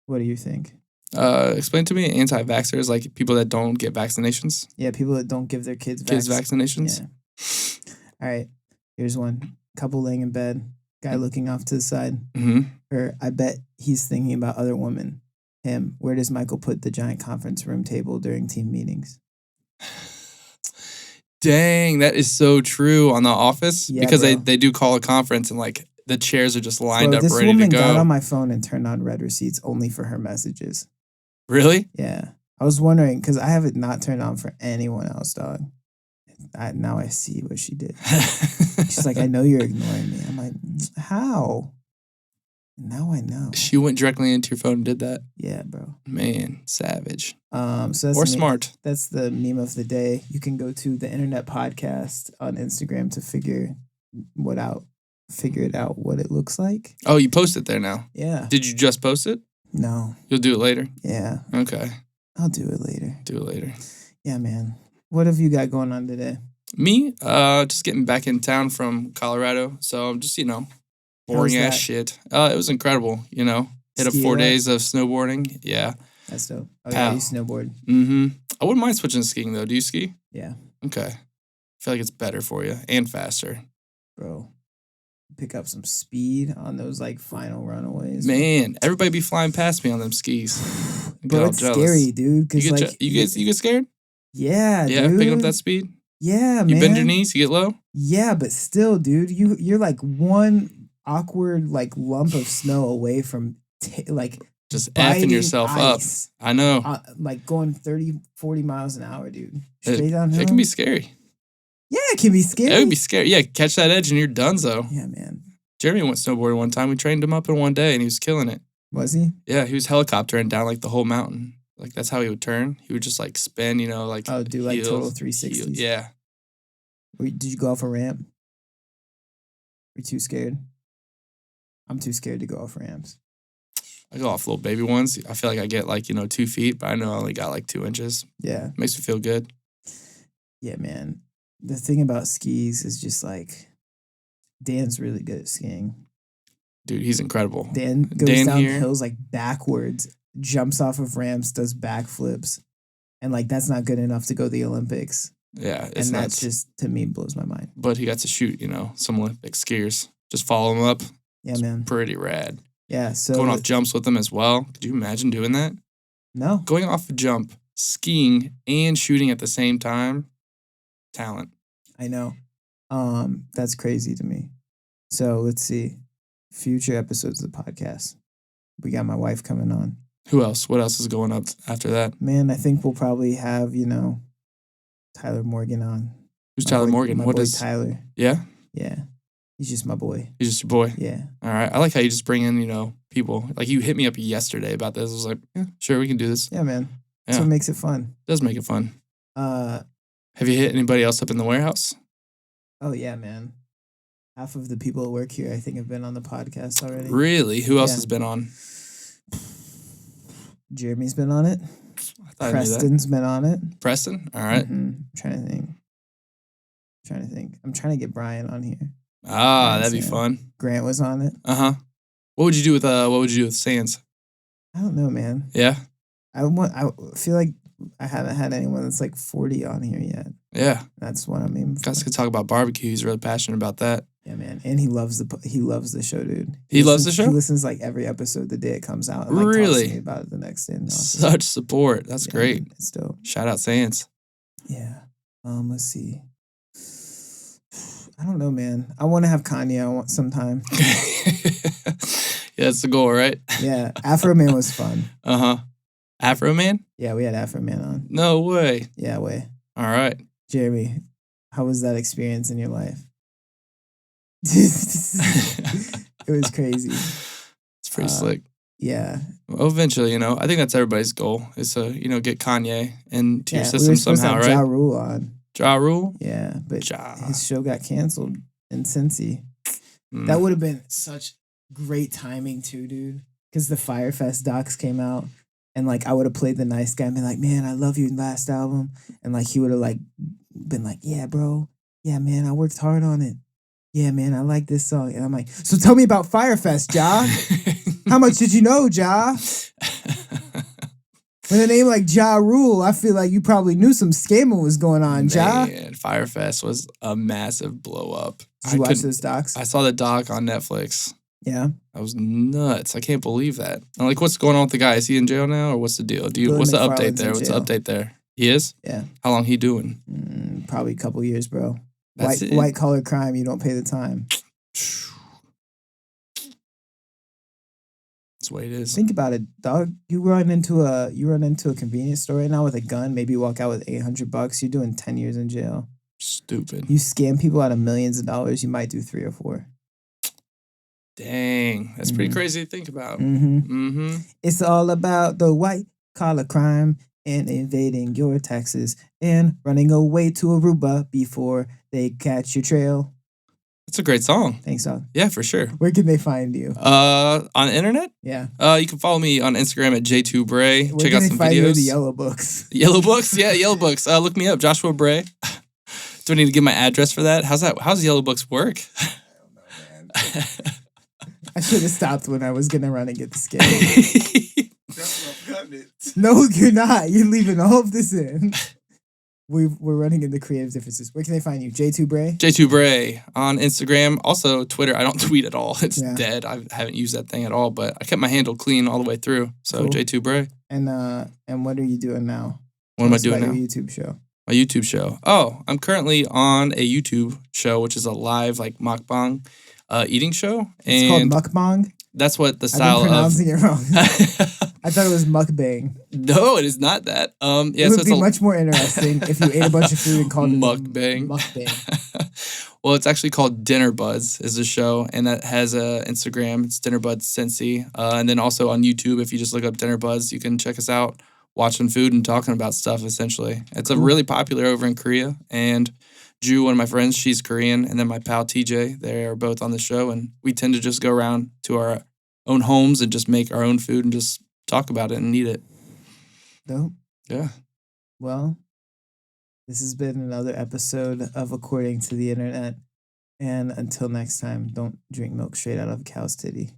What do you think? Explain to me, anti-vaxxers, like people that don't get vaccinations. Yeah, people that don't give their kids vaccinations. Yeah. All right, here's one. Couple laying in bed, guy looking off to the side. Mm-hmm. Or I bet he's thinking about other women. Him. Where does Michael put the giant conference room table during team meetings? Dang, that is so true on The Office. Yeah, because bro. they do call a conference and like the chairs are just lined up this ready to woman go. got on my phone and turned on read receipts only for her messages. Really? Yeah. I was wondering, because I have it not turned on for anyone else, dog. Now I see what she did. She's like, I know you're ignoring me. I'm like, how? Now I know. She went directly into your phone and did that. Yeah, bro. Man, savage. So that's or smart. That's the meme of the day. You can go to the Internet Podcast on Instagram to figure it out what it looks like. Oh, you post it there now? Yeah. Did you just post it? No. You'll do it later? Yeah. Okay. I'll do it later. Do it later. Yeah, man. What have you got going on today? Me? Just getting back in town from Colorado. So I'm just, boring ass shit. It was incredible, Hit up 4 days of snowboarding. Yeah. That's dope. Oh, yeah, you snowboard. Mm-hmm. I wouldn't mind switching to skiing, though. Do you ski? Yeah. Okay. I feel like it's better for you and faster. Bro, pick up some speed on those, like, final runaways. Man, everybody be flying past me on them skis. Bro, it's scary, dude. You get scared? Yeah, yeah, dude. picking up that speed? Yeah, man. You bend your knees, you get low? Yeah, but still, dude, you're like one awkward like lump of snow away from just effing yourself ice. up. I know. Like going 30, 40 miles an hour, dude. Straight downhill. It can be scary. Yeah, it can be scary. It can be scary. Yeah, catch that edge and you're donezo. Yeah, man. Jeremy went snowboarding one time. We trained him up in one day and he was killing it. Was he? Yeah, he was helicoptering down like the whole mountain. Like that's how he would turn. He would just like spin, like do like heels, total 360s. Yeah. Did you go off a ramp? Were you too scared? I'm too scared to go off ramps. I go off little baby ones. I feel like I get like 2 feet, but I know I only got like 2 inches. Yeah. Makes me feel good. Yeah, man. The thing about skis is just like Dan's really good at skiing. Dude, he's incredible. Dan goes down hills like backwards, jumps off of ramps, does backflips. And like that's not good enough to go to the Olympics. Yeah, it's and that's just, to me, blows my mind. But he got to shoot, some Olympic skiers. Just follow him up. Yeah, man. Pretty rad. Yeah, so... Going off jumps with him as well. Could you imagine doing that? No. Going off a jump, skiing, and shooting at the same time. Talent. I know. That's crazy to me. So, let's see. Future episodes of the podcast. We got my wife coming on. Who else? What else is going up after that? Man, I think we'll probably have, Tyler Morgan on. Who's Tyler Morgan? My boy Tyler. Yeah? Yeah. He's just my boy. He's just your boy? Yeah. All right. I like how you just bring in, people. Like you hit me up yesterday about this. I was like, yeah, sure, we can do this. Yeah, man. That's what makes it fun. It does make it fun. Have you hit anybody else up in the warehouse? Oh, yeah, man. Half of the people that work here, I think, have been on the podcast already. Really? Who else has been on? Jeremy's been on it. I thought Preston's been on it. Preston? All right. I'm trying to think. I'm trying to get Brian on here. That'd be fun. Grant was on it. Uh-huh. What would you do with Sands? I don't know, man. Yeah. I feel like I haven't had anyone that's like 40 on here yet. Yeah. That's what I mean. Guys could talk about barbecue. He's really passionate about that. Yeah, man. And he loves the show, dude. He loves the show? He listens like every episode the day it comes out. And, really? Talks to me about it the next day. Such support. That's great. Man, it's dope. Shout out Sands. Yeah. Let's see. I don't know, man. I want to have Kanye sometime. Yeah, that's the goal, right? Yeah. Afro Man was fun. Uh-huh. Afro Man? Yeah, we had Afro Man on. No way. Yeah, way. All right. Jeremy, how was that experience in your life? It was crazy. It's pretty slick. Yeah. Well, eventually, I think that's everybody's goal is to, get Kanye into your we system were supposed somehow, to have right? Ja Rule on. Ja Rule? Yeah, but his show got canceled in Cincy. Mm. That would have been such great timing too, dude. Because the Firefest docs came out, and like I would have played the nice guy and been like, "Man, I love your last album," and like he would have like been like, "Yeah, bro, yeah, man, I worked hard on it. Yeah, man, I like this song." And I'm like, "So tell me about Firefest, Ja. How much did you know, Ja?" With a name like Ja Rule, I feel like you probably knew some scamming was going on, Ja. Man, Firefest was a massive blow up. Did you watch those docs? I saw the doc on Netflix. Yeah. That was nuts. I can't believe that. I'm like, what's going on with the guy? Is he in jail now, or what's the deal? What's the update there? What's the update there? He is? Yeah. How long he doing? Probably a couple years, bro. That's it. White collar crime, you don't pay the time. That's the way it is. Think about it, dog. You run into a convenience store right now with a gun, maybe walk out with $800. You're doing 10 years in jail. Stupid. You scam people out of millions of dollars, you might do 3 or 4. Dang. That's pretty crazy to think about. It's all about the white collar crime and invading your taxes and running away to Aruba before they catch your trail. That's a great song. Thanks, dog. Yeah, for sure. Where can they find you? On the internet? Yeah. You can follow me on Instagram at J2Bray. Where Check can out they some find you in videos. the Yellow Books? Yellow Books? Yeah, Yellow Books. Look me up, Joshua Bray. Do I need to give my address for that? How's Yellow Books work? I don't know, man. I should have stopped when I was gonna run and get the scale. No, you're not. You're leaving all of this in. We're running into creative differences. Where can they find you? J2Bray? J2Bray on Instagram. Also, Twitter. I don't tweet at all. It's dead. I haven't used that thing at all, but I kept my handle clean all the way through. So, cool. J2Bray. And what are you doing now? What am I doing now? Your YouTube show. My YouTube show. Oh, I'm currently on a YouTube show, which is a live, like, mukbang eating show. It's called mukbang? That's what the style I've been pronouncing it wrong. I thought it was mukbang. No, it is not that. It would be much more interesting if you ate a bunch of food and called mukbang. It mukbang. Well, it's actually called Dinner Buds is the show, and that has a Instagram. It's Dinner Buds Cincy. And then also on YouTube, if you just look up Dinner Buds, you can check us out watching food and talking about stuff, essentially. It's a really popular over in Korea. And Ju, one of my friends, she's Korean. And then my pal TJ, they are both on the show. And we tend to just go around to our own homes and just make our own food and just talk about it and eat it. Dope. Yeah. Well, this has been another episode of According to the Internet. And until next time, don't drink milk straight out of a cow's titty.